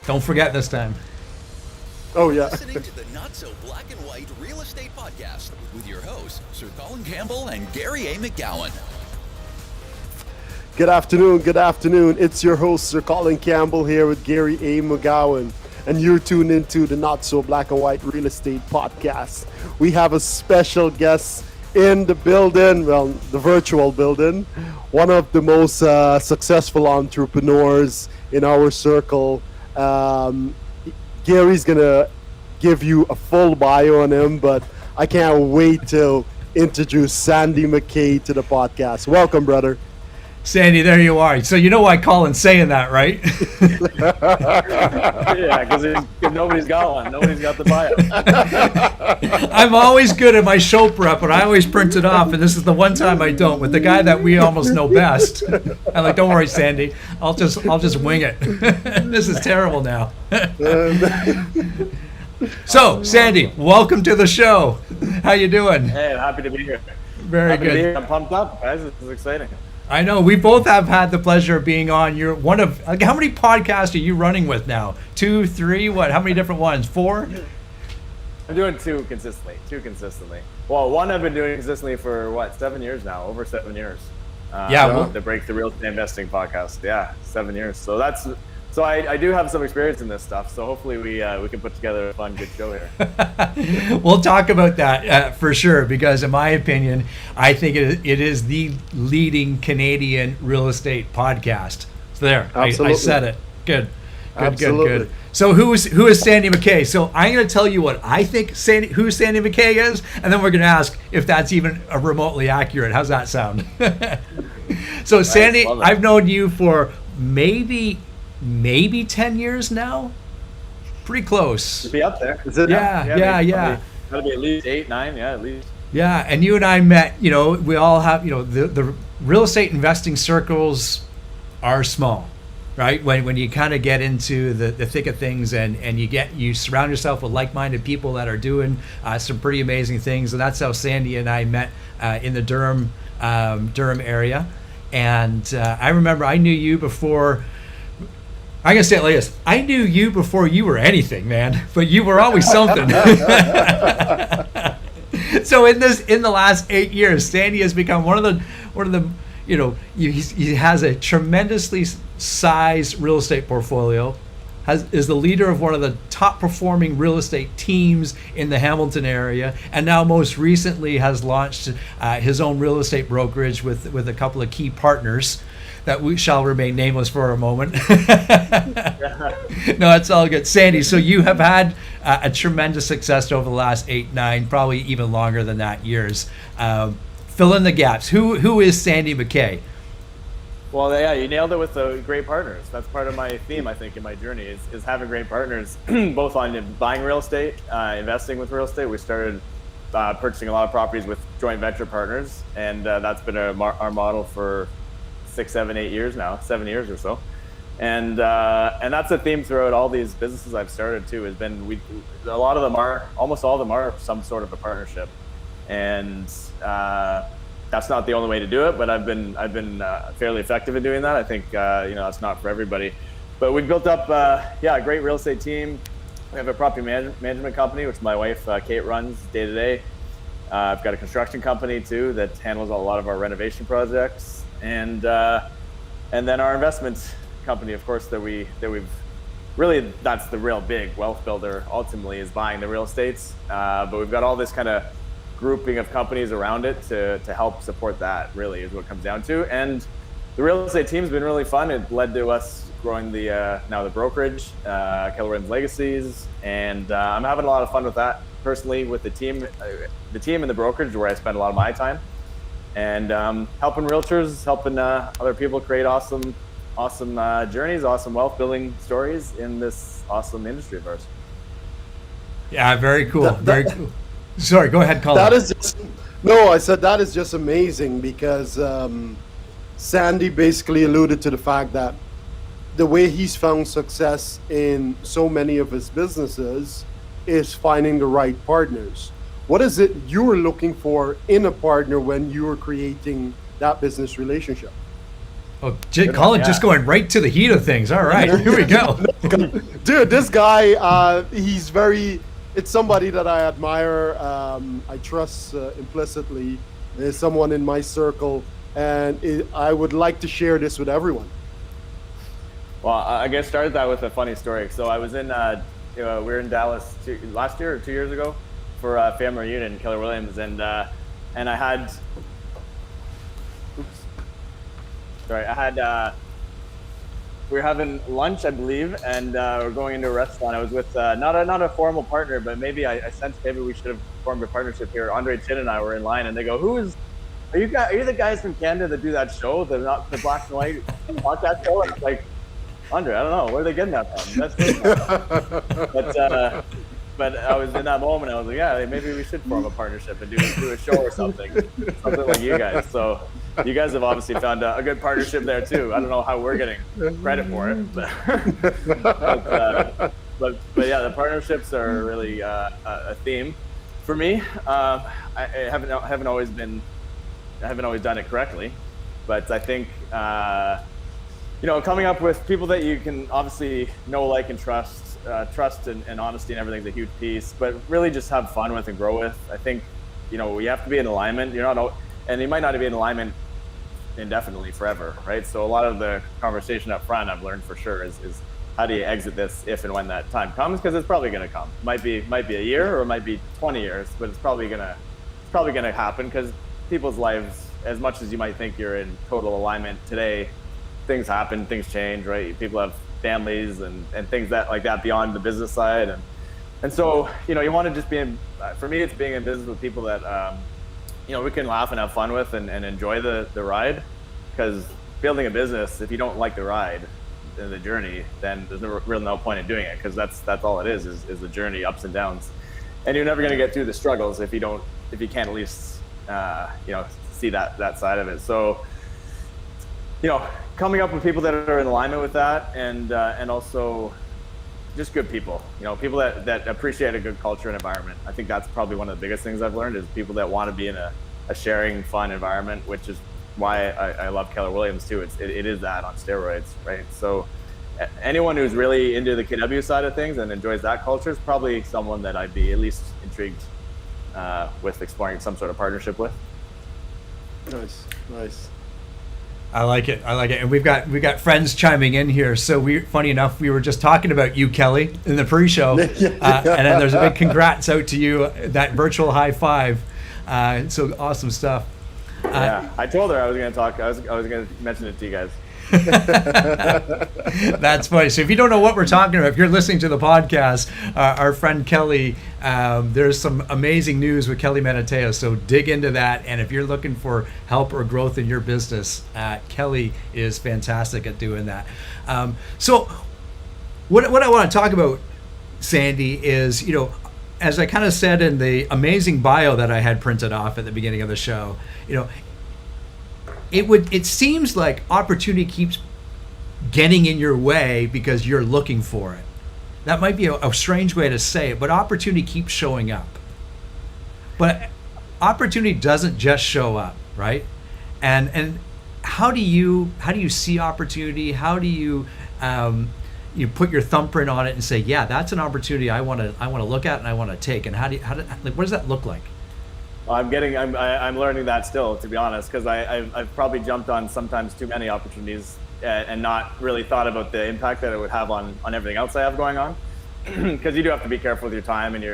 Don't forget this time. Oh, yeah. Listening to the Not So Black and White Real Estate Podcast with your hosts, Sir Colin Campbell and Gary A. McGowan. Good afternoon. Good afternoon. It's your host, Sir Colin Campbell, here with Gary A. McGowan. And you're tuned into the Not So Black and White Real Estate Podcast. We have a special guest in the building, well, the virtual building, one of the most successful entrepreneurs in our circle. Gary's gonna give you a full bio on him, but I can't wait to introduce Sandy MacKay to the podcast. Welcome, brother. Sandy, there you are. So you know why Colin's saying that, right? Yeah, because nobody's got one. Nobody's got the bio. I'm always good at my show prep, but I always print it off, and this is the one time I don't. With the guy that we almost know best, I'm like, don't worry, Sandy. I'll just wing it. This is terrible now. So, Sandy, welcome to the show. How you doing? Hey, I'm happy to be here. Very happy good. To be here. I'm pumped up, guys. This is exciting. I know we both have had the pleasure of being on. You're one of, like, how many podcasts are you running with now? 2, 3, what? How many different ones? 4? I'm doing two consistently. Well, one I've been doing consistently for 7 years now, over 7 years. The Break the Real Estate Investing podcast. Yeah, 7 years. So I do have some experience in this stuff. So hopefully we can put together a fun, good show here. We'll talk about that for sure, because in my opinion, I think it is the leading Canadian real estate podcast. So there, I said it. Good. So who is Sandy MacKay? So I'm going to tell you what I think who Sandy MacKay is, and then we're going to ask if that's even remotely accurate. How's that sound? So nice, Sandy, I've known you for maybe 10 years now. Pretty close. To be up there. Is it? Yeah. Gotta be at least 8, 9. Yeah, at least. Yeah, and you and I met. We all have. The real estate investing circles are small, right? When you kind of get into the thick of things, and you surround yourself with like-minded people that are doing some pretty amazing things, and that's how Sandy and I met in the Durham area. And I remember I knew you before. I'm gonna say it like this: I knew you before you were anything, man. But you were always something. So in the last 8 years, Sandy has become one of the he has a tremendously sized real estate portfolio. Is the leader of one of the top performing real estate teams in the Hamilton area, and now most recently has launched his own real estate brokerage with a couple of key partners that we shall remain nameless for a moment. No, it's all good. Sandy, so you have had a tremendous success over the last 8, 9, probably even longer than that years. Fill in the gaps. Who is Sandy MacKay? Well, yeah, you nailed it with the great partners. That's part of my theme, I think, in my journey is having great partners, both on buying real estate, investing with real estate. We started purchasing a lot of properties with joint venture partners, and that's been our model for 6, 7, 8 years now, 7 years or so. And that's a theme throughout all these businesses I've started too, has been almost all of them are some sort of a partnership. And that's not the only way to do it, but I've been fairly effective in doing that. I think that's not for everybody, but we've built up a great real estate team. We have a property management company, which my wife Kate runs day to day. I've got a construction company too that handles a lot of our renovation projects, and then our investment company, of course, that we've really, that's the real big wealth builder ultimately, is buying the real estates, but we've got all this kind of grouping of companies around it to help support that, really is what it comes down to. And the real estate team's been really fun. It led to us growing now the brokerage, Keller Williams Legacies, and I'm having a lot of fun with that personally, with the team and the brokerage, where I spend a lot of my time, and helping realtors, helping other people create awesome journeys, awesome wealth building stories in this awesome industry of ours. Yeah, very cool. Very cool. Sorry, go ahead, Colin. I said that is just amazing, because Sandy basically alluded to the fact that the way he's found success in so many of his businesses is finding the right partners. What is it you were looking for in a partner when you were creating that business relationship? Oh, Colin, just going right to the heat of things. All right, here we go. Dude, this guy, it's somebody that I admire. I trust implicitly. There's someone in my circle, and I would like to share this with everyone. Well, I guess started that with a funny story. So I was in, we were in Dallas last year or 2 years ago for a family reunion in Keller Williams, and I had, we were having lunch, I believe, and we're going into a restaurant. I was with not a formal partner, but maybe I sensed maybe we should have formed a partnership here. Andre Chin and I were in line, and they go, are you the guys from Canada that do that show, the black and white podcast show? And it's like, Andre, I don't know, where are they getting that from? That's but I was in that moment, I was like, yeah, maybe we should form a partnership and do a show or something like you guys. So you guys have obviously found a good partnership there too. I don't know how we're getting credit for it, but yeah, the partnerships are really a theme for me. I haven't always done it correctly, but I think coming up with people that you can obviously know, like, and trust and honesty and everything's a huge piece, but really just have fun with and grow with. I think you have to be in alignment. And you might not be in alignment indefinitely forever, right? So a lot of the conversation up front, I've learned for sure, is how do you exit this if and when that time comes? Because it's probably going to come. Might be a year or it might be 20 years, but it's probably gonna happen, because people's lives, as much as you might think you're in total alignment today, things happen, things change, right? People have families and things like that beyond the business side, and so you want to just be in. For me, it's being in business with people that we can laugh and have fun with and enjoy the ride. Because building a business, if you don't like the ride and the journey, then there's really no point in doing it, because that's all it is the journey, ups and downs, and you're never going to get through the struggles if you can't at least see that side of it. So coming up with people that are in alignment with that, and also just good people, people that appreciate a good culture and environment. I think that's probably one of the biggest things I've learned, is people that want to be in a sharing, fun environment, which is why I love Keller Williams too. It is that on steroids, right? So anyone who's really into the KW side of things and enjoys that culture is probably someone that I'd be at least intrigued with exploring some sort of partnership with. Nice. I like it. And we've got friends chiming in here. So funny enough, we were just talking about you, Kelly, in the pre-show. And then there's a big congrats out to you, that virtual high five. So awesome stuff. Yeah, I told her I was going to talk. I was going to mention it to you guys. That's funny. So if you don't know what we're talking about, if you're listening to the podcast, our friend Kelly, there's some amazing news with Kelly Manateo, so dig into that. And if you're looking for help or growth in your business, Kelly is fantastic at doing that. So what I want to talk about, Sandy, is as I kind of said in the amazing bio that I had printed off at the beginning of the show, it seems like opportunity keeps getting in your way because you're looking for it. That might be a strange way to say it, but opportunity keeps showing up. But opportunity doesn't just show up, right? And how do you see opportunity? How do you put your thumbprint on it and say, yeah, that's an opportunity I want to look at and I want to take? And what does that look like? I'm learning that still, to be honest, because I've probably jumped on sometimes too many opportunities and not really thought about the impact that it would have on everything else I have going on. Because you do have to be careful with your time and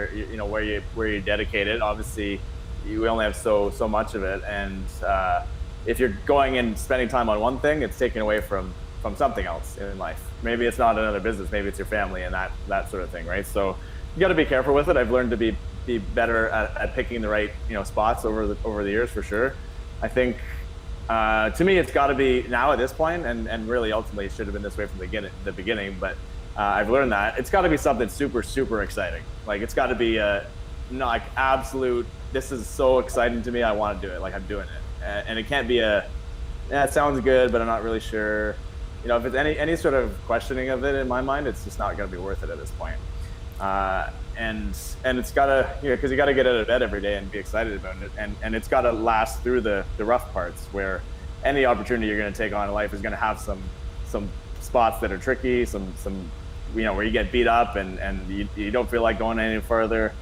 where you dedicate it. Obviously, you only have so much of it, and if you're going and spending time on one thing, it's taken away from something else in life. Maybe it's not another business, maybe it's your family and that sort of thing, right? So you got to be careful with it. I've learned to be better at picking the right spots over the years, for sure. I think to me it's got to be now at this point, and really ultimately it should have been this way from the beginning, but I've learned that it's got to be something super, super exciting. Like, it's got to be like absolute, this is so exciting to me, I want to do it, like I'm doing it. And it can't be it sounds good, but I'm not really sure. If it's any sort of questioning of it in my mind, it's just not going to be worth it at this point. And it's gotta, because you gotta get out of bed every day and be excited about it, and it's gotta last through the rough parts where any opportunity you're going to take on in life is going to have some spots that are tricky, some where you get beat up and you don't feel like going any further.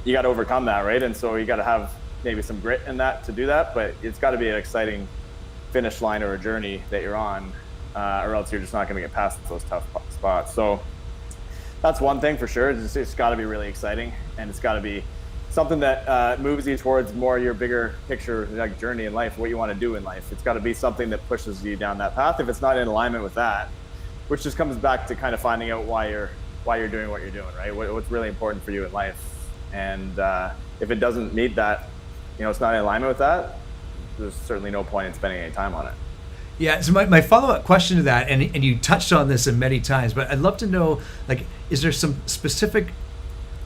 You got to overcome that, right? And so you got to have maybe some grit in that to do that, but it's got to be an exciting finish line or a journey that you're on, or else you're just not going to get past those tough spots. So that's one thing for sure. It's got to be really exciting, and it's got to be something that moves you towards more your bigger picture, like journey in life, what you want to do in life. It's got to be something that pushes you down that path. If it's not in alignment with that, which just comes back to kind of finding out why you're doing what you're doing, right? What's really important for you in life. And if it doesn't meet that, it's not in alignment with that, there's certainly no point in spending any time on it. Yeah, so my follow-up question to that, and you touched on this many times, but I'd love to know, like, is there some specific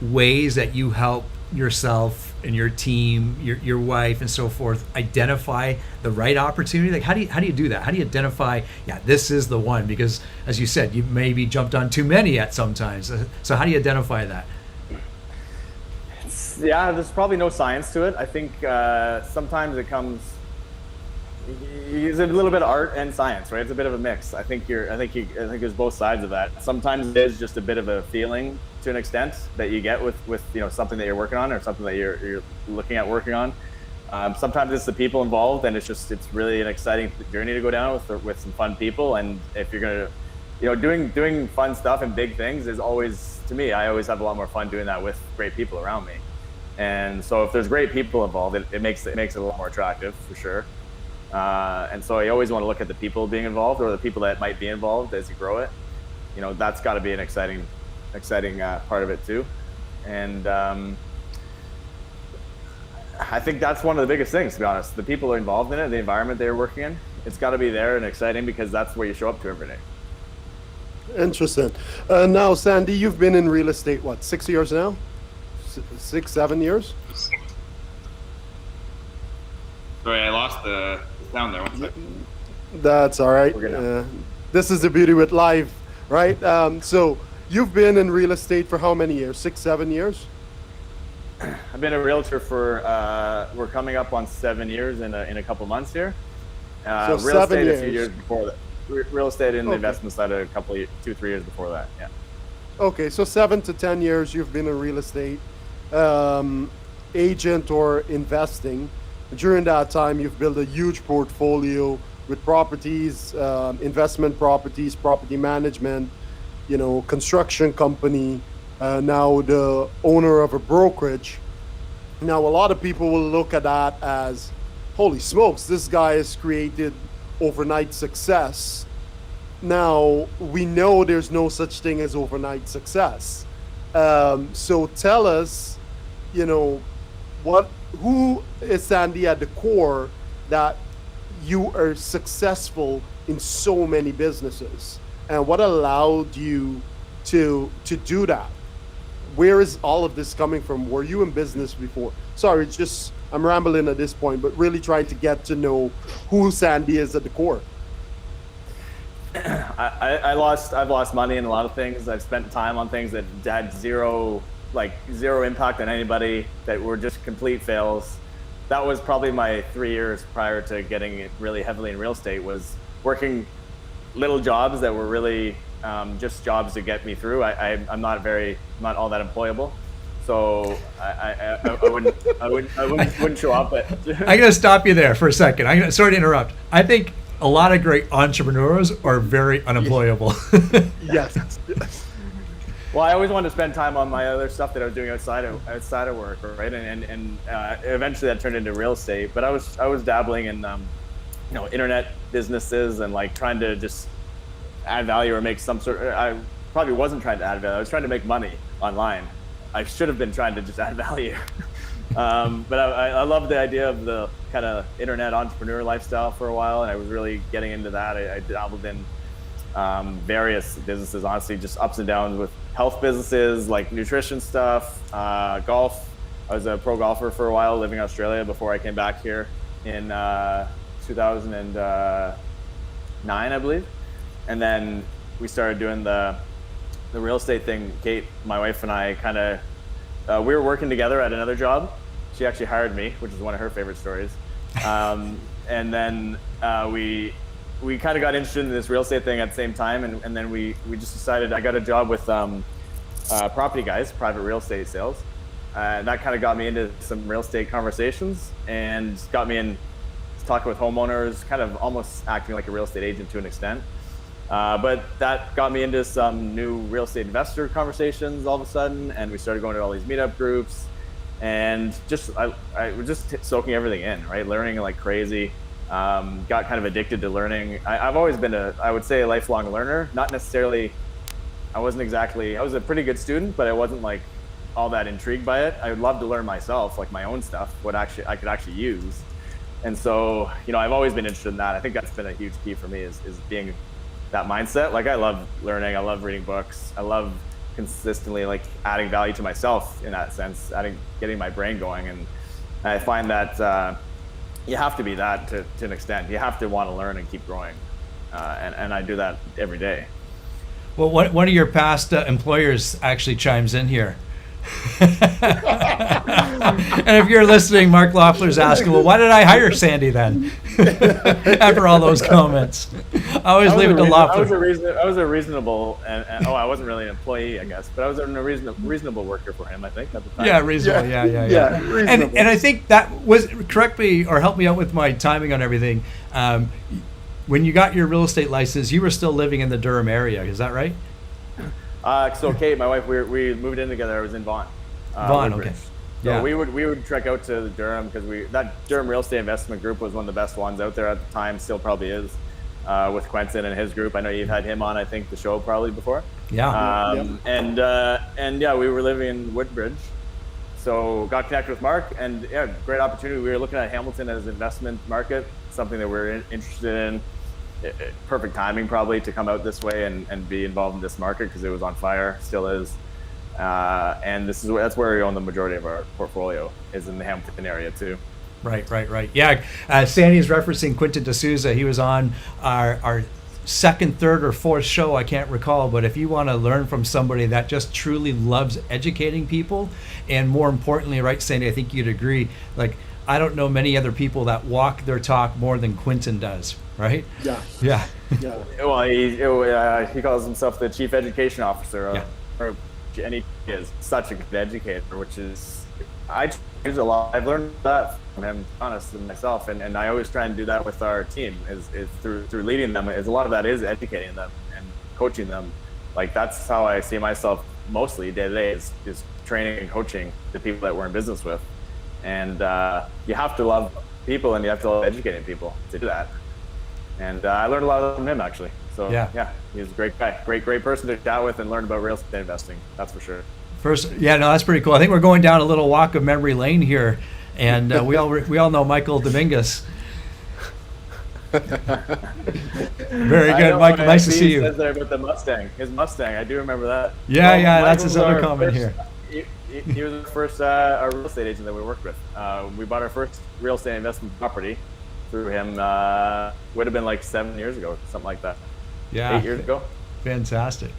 ways that you help yourself and your team, your wife and so forth, identify the right opportunity? Like, how do you do that? How do you identify, this is the one? Because as you said, you maybe jumped on too many at sometimes. So how do you identify that? There's probably no science to it. I think sometimes it comes. It's a little bit of art and science, right? It's a bit of a mix. I think there's both sides of that. Sometimes it is just a bit of a feeling to an extent that you get with something that you're working on or something that you're looking at working on. Sometimes it's the people involved, and it's really an exciting journey to go down with some fun people. And if you're gonna, doing fun stuff and big things is always, to me, I always have a lot more fun doing that with great people around me. And so if there's great people involved, it makes it a lot more attractive for sure. And so you always want to look at the people being involved or the people that might be involved as you grow it. That's got to be an exciting part of it too. And I think that's one of the biggest things, to be honest. The people are involved in it, the environment they're working in, it's got to be there and exciting because that's where you show up to every day. Interesting. Now, Sandy, you've been in real estate, 6 years now? 6, 7 years? Sorry, I lost the sound there. 1 second. That's all right. This is the beauty with live, right? So you've been in real estate for how many years? 6, 7 years? I've been a realtor for we're coming up on 7 years in a couple months here. So real 7 estate years. a few years before that. Real estate in the investment side a couple, 2-3 years before that. Yeah. Okay, so 7 to 10 years you've been in real estate agent or investing. During that time, you've built a huge portfolio with properties, investment properties, property management, construction company, now the owner of a brokerage. Now, a lot of people will look at that as, holy smokes, this guy has created overnight success. Now, we know there's no such thing as overnight success. So tell us, who is Sandy at the core that you are successful in so many businesses, and what allowed you to do that? Where is all of this coming from? Were you in business before? Sorry, I'm rambling at this point, but really trying to get to know who Sandy is at the core. I've lost money in a lot of things. I've spent time on things that had zero impact on anybody, that were just complete fails. That was probably my 3 years prior to getting it really heavily in real estate, was working little jobs that were really just jobs to get me through. I'm not all that employable. So I wouldn't show up. I'm going to stop you there for a second. Sorry to interrupt. I think a lot of great entrepreneurs are very unemployable. Yes. Well, I always wanted to spend time on my other stuff that I was doing outside of work, right? And eventually that turned into real estate. But I was dabbling in internet businesses and trying to just add value or make some sort. I probably wasn't trying to add value. I was trying to make money online. I should have been trying to just add value. But I love the idea of the kind of internet entrepreneur lifestyle for a while, and I was really getting into that. I dabbled in various businesses, honestly, just ups and downs with health businesses, like nutrition stuff, golf. I was a pro golfer for a while, living in Australia before I came back here in 2009, I believe. And then we started doing the real estate thing. Kate, my wife, and I we were working together at another job. She actually hired me, which is one of her favorite stories. and then we kind of got interested in this real estate thing at the same time, and then we just decided. I got a job with Property Guys, private real estate sales. That kind of got me into some real estate conversations and got me in talking with homeowners, kind of almost acting like a real estate agent to an extent. But that got me into some new real estate investor conversations all of a sudden, and we started going to all these meetup groups, and I was just soaking everything in, right? Learning like crazy. Got kind of addicted to learning. I've always been I would say a lifelong learner. Not necessarily, I was a pretty good student, but I wasn't like all that intrigued by it. I would love to learn myself, like my own stuff, what I could actually use. And so, I've always been interested in that. I think that's been a huge key for me is being that mindset. Like I love learning, I love reading books, I love consistently like adding value to myself in that sense, getting my brain going. And I find that you have to be that to an extent. You have to want to learn and keep growing. And I do that every day. Well, one of your past employers actually chimes in here. And if you're listening, Mark Loeffler's asking, well, why did I hire Sandy then? After all those comments. I always leave it to Loeffler. I was a reasonable, and I wasn't really an employee, I guess, but I was a reasonable worker for him, I think, at the time. Yeah, reasonable, yeah. Reasonable. And I think that was, correct me or help me out with my timing on everything. When you got your real estate license, you were still living in the Durham area, is that right? So Kate, my wife, we moved in together. I was in Vaughan. Vaughan, Brokerage. okay. So Yeah. we would trek out to Durham because that Durham Real Estate Investment Group was one of the best ones out there at the time. Still probably is, with Quentin and his group. I know you've had him on, I think, the show probably before. Yeah. And yeah, we were living in Woodbridge. So got connected with Mark, and yeah, great opportunity. We were looking at Hamilton as an investment market, something that we're interested in. Perfect timing probably to come out this way and be involved in this market because it was on fire, still is. And that's where we own the majority of our portfolio, is in the Hamilton area too. Right. Yeah, Sandy's referencing Quentin D'Souza. He was on our second, third, or fourth show, I can't recall, but if you want to learn from somebody that just truly loves educating people, and more importantly, right, Sandy, I think you'd agree, like, I don't know many other people that walk their talk more than Quentin does, right? Yeah. Well, he calls himself the chief education officer, and he is such a good educator, which is, I use a lot. I've learned that from him, honestly, myself, and I always try and do that with our team, is through leading them. Is a lot of that is educating them and coaching them. Like that's how I see myself mostly day to day, is training and coaching the people that we're in business with. And you have to love people, and you have to love educating people to do that. And I learned a lot from him, actually. So yeah, he's a great guy, great person to chat with and learn about real estate investing. That's for sure. That's pretty cool. I think we're going down a little walk of memory lane here, and we all know Michael Dominguez. Very good, Michael. Nice to see you. Says there about the Mustang, his Mustang. I do remember that. Yeah, that's his other comment here. He was the first our real estate agent that we worked with. We bought our first real estate investment property through him. Would have been like 7 years ago, something like that. Yeah, 8 years ago. Fantastic.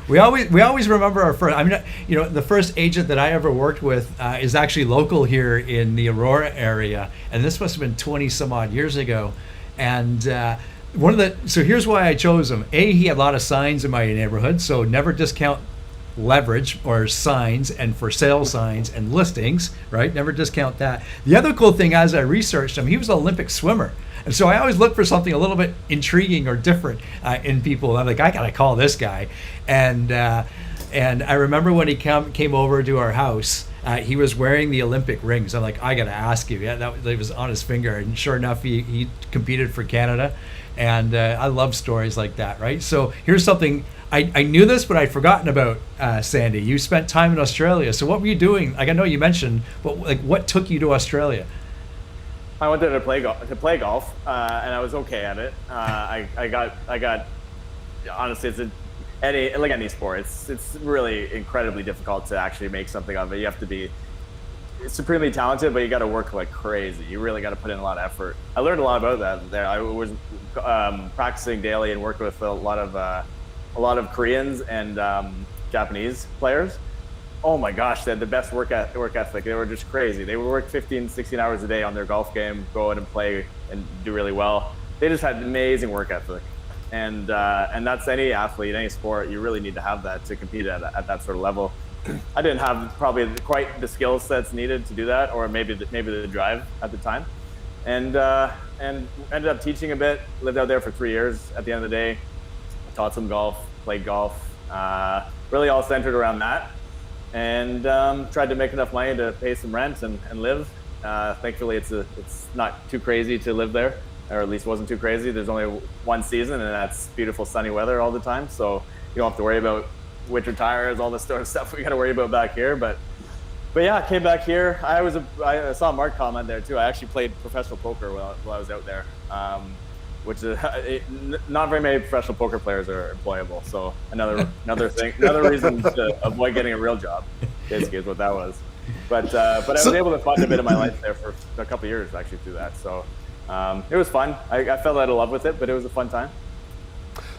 We always remember our first. I mean, the first agent that I ever worked with is actually local here in the Aurora area, and this must have been 20 some odd years ago. And so here's why I chose him. He had a lot of signs in my neighborhood, so never discount leverage or signs and for sale signs and listings, right? Never discount that. The other cool thing, as I researched him, he was an Olympic swimmer. And so I always look for something a little bit intriguing or different in people. I'm like, I gotta call this guy. And I remember when he came over to our house, he was wearing the Olympic rings. I'm like, I gotta ask you. Yeah, that was on his finger. And sure enough, he competed for Canada. And I love stories like that, right? So here's something, I knew this, but I'd forgotten about, Sandy. You spent time in Australia. So what were you doing? Like, I know you mentioned, but like, what took you to Australia? I went there to play golf, and I was okay at it. I got honestly, it's like any sport. It's really incredibly difficult to actually make something of it. You have to be supremely talented, but you got to work like crazy. You really got to put in a lot of effort. I learned a lot about that there. I was practicing daily and worked with a lot of Koreans and Japanese players. Oh my gosh, they had the best work ethic. They were just crazy. They would work 15, 16 hours a day on their golf game, go out and play and do really well. They just had amazing work ethic. And that's any athlete, any sport, you really need to have that to compete at that sort of level. I didn't have probably quite the skill sets needed to do that, or maybe the drive at the time. And ended up teaching a bit, lived out there for 3 years at the end of the day, taught some golf, played golf, really all centered around that. And tried to make enough money to pay some rent and live. Thankfully, it's not too crazy to live there, or at least wasn't too crazy. There's only one season, and that's beautiful sunny weather all the time. So you don't have to worry about winter tires, all this sort of stuff we got to worry about back here. But yeah, I came back here. I saw Mark comment there too. I actually played professional poker while I was out there. Which is not very many professional poker players are employable. So another reason to avoid getting a real job, basically, is what that was. But I was able to fund a bit of my life there for a couple of years actually through that. So it was fun. I fell out of love with it, but it was a fun time.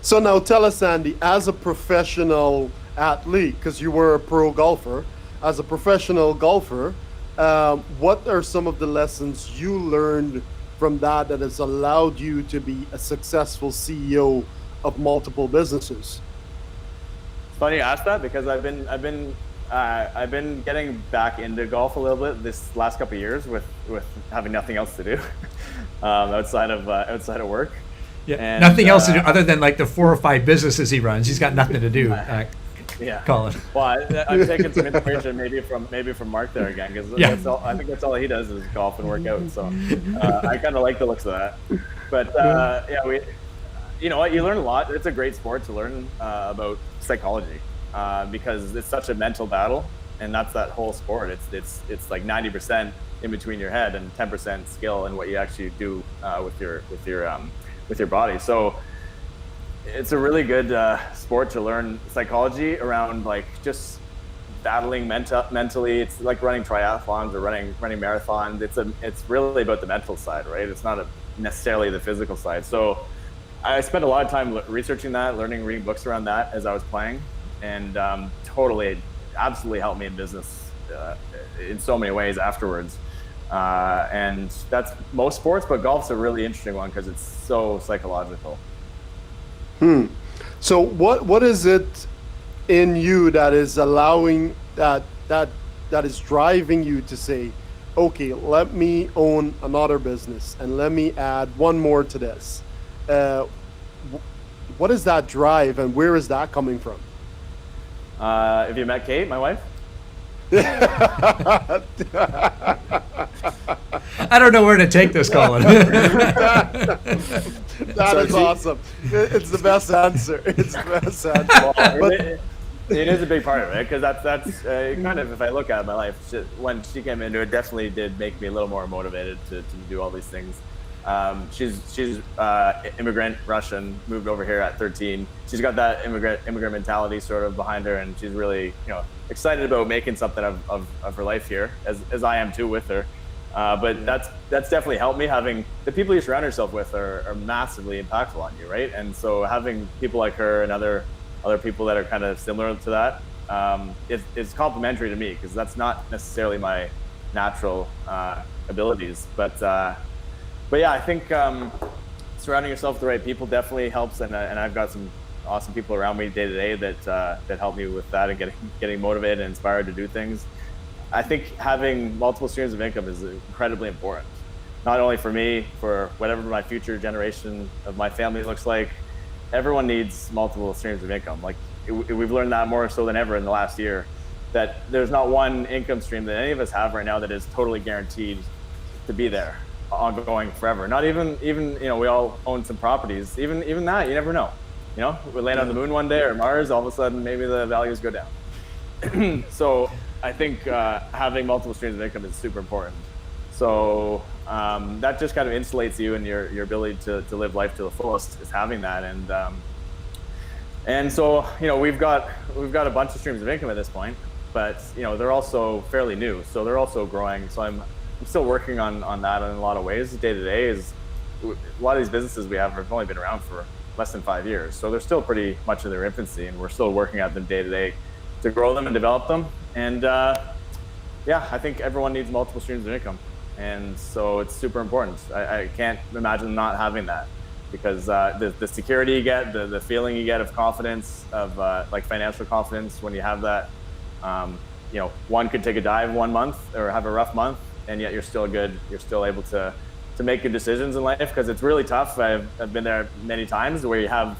So now tell us, Andy, as a professional athlete, because you were a pro golfer, as a professional golfer, what are some of the lessons you learned from that has allowed you to be a successful CEO of multiple businesses? It's funny you ask that, because I've been getting back into golf a little bit this last couple of years with having nothing else to do outside of work. Yeah, and, nothing else to do other than like the 4 or 5 businesses he runs. He's got nothing to do. Yeah, Colin. Well, I'm taking some inspiration maybe from Mark there again, because I think that's all he does is golf and work out. So I kind of like the looks of that. But you know what, you learn a lot. It's a great sport to learn about psychology because it's such a mental battle, and that's that whole sport. It's like 90% in between your head and 10% skill in what you actually do with your body. So it's a really good sport to learn psychology around, like just battling mentally. It's like running triathlons or running marathons. It's really about the mental side, right? It's not necessarily the physical side. So I spent a lot of time researching that, reading books around that as I was playing, and absolutely helped me in business in so many ways afterwards. And that's most sports, but golf's a really interesting one because it's so psychological. So what is it in you that is allowing that is driving you to say, okay, let me own another business and let me add one more to this? What is that drive, and where is that coming from? Have you met Kate, my wife? I don't know where to take this, Colin. That is awesome. It's the best answer. It's the best answer. Well, it is a big part of it, because that's kind of, if I look at my life, when she came into it, definitely did make me a little more motivated to do all these things. She's immigrant, Russian, moved over here at 13. She's got that immigrant mentality sort of behind her, and she's really excited about making something of her life here, as I am too with her. But that's definitely helped me. Having the people you surround yourself with are massively impactful on you, right? And so having people like her and other people that are kind of similar to that is complementary to me, because that's not necessarily my natural abilities. But yeah, I think surrounding yourself with the right people definitely helps, and I've got some awesome people around me day to day that help me with that and getting motivated and inspired to do things. I think having multiple streams of income is incredibly important, not only for me, for whatever my future generation of my family looks like. Everyone needs multiple streams of income. Like we've learned that more so than ever in the last year, that there's not one income stream that any of us have right now that is totally guaranteed to be there ongoing forever. Not even we all own some properties. Even that, you never know. We land on the moon one day or Mars, all of a sudden maybe the values go down. So I think having multiple streams of income is super important. So that just kind of insulates you and your ability to live life to the fullest, is having that. And so we've got a bunch of streams of income at this point, but they're also fairly new, so they're also growing. So I'm still working on that in a lot of ways. Day to day is a lot of these businesses we have only been around for less than 5 years, so they're still pretty much in their infancy, and we're still working at them day to day. grow them and develop them. And I think everyone needs multiple streams of income. And so it's super important. I can't imagine not having that, because the security you get, the feeling you get of confidence, of like financial confidence when you have that. One could take a dive 1 month or have a rough month, and yet you're still good. You're still able to make good decisions in life, because it's really tough. I've been there many times where you have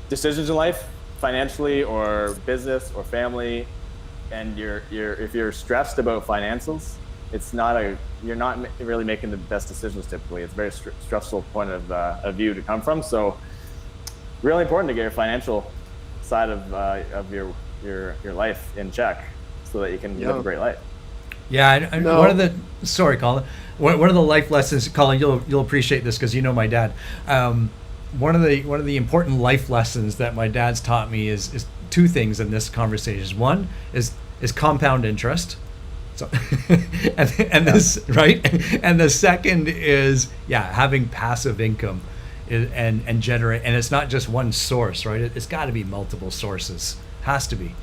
decisions in life, financially or business or family, and if you're stressed about financials, you're not really making the best decisions typically. It's a very stressful point of view to come from. So really important to get your financial side of your life in check, so that you can live a great life. Yeah, and one of the Colin. One of the life lessons, Colin, you'll appreciate this because you know my dad. One of the important life lessons that my dad's taught me is two things in this conversation. One is compound interest. So, and this right, and the second is having passive income, and generate. And it's not just one source, right? It's got to be multiple sources. Has to be.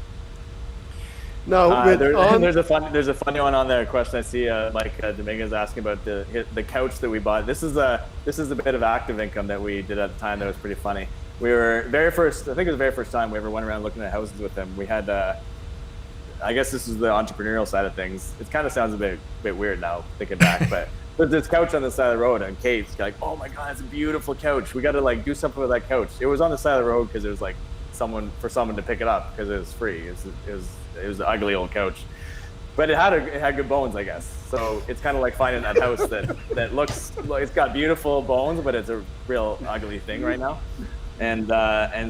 No, there's a funny one on there. A question I see, Mike Dominguez asking about the couch that we bought. This is a bit of active income that we did at the time that was pretty funny. We were I think it was the very first time we ever went around looking at houses with him. We had, I guess this is the entrepreneurial side of things. It kind of sounds a bit weird now thinking back, but there's this couch on the side of the road, and Kate's like, "Oh my God, it's a beautiful couch. We got to like do something with that couch." It was on the side of the road because it was like someone to pick it up because it was free. It was an ugly old couch, but it had good bones, I guess. So it's kind of like finding that house that looks like it's got beautiful bones, but it's a real ugly thing right now. And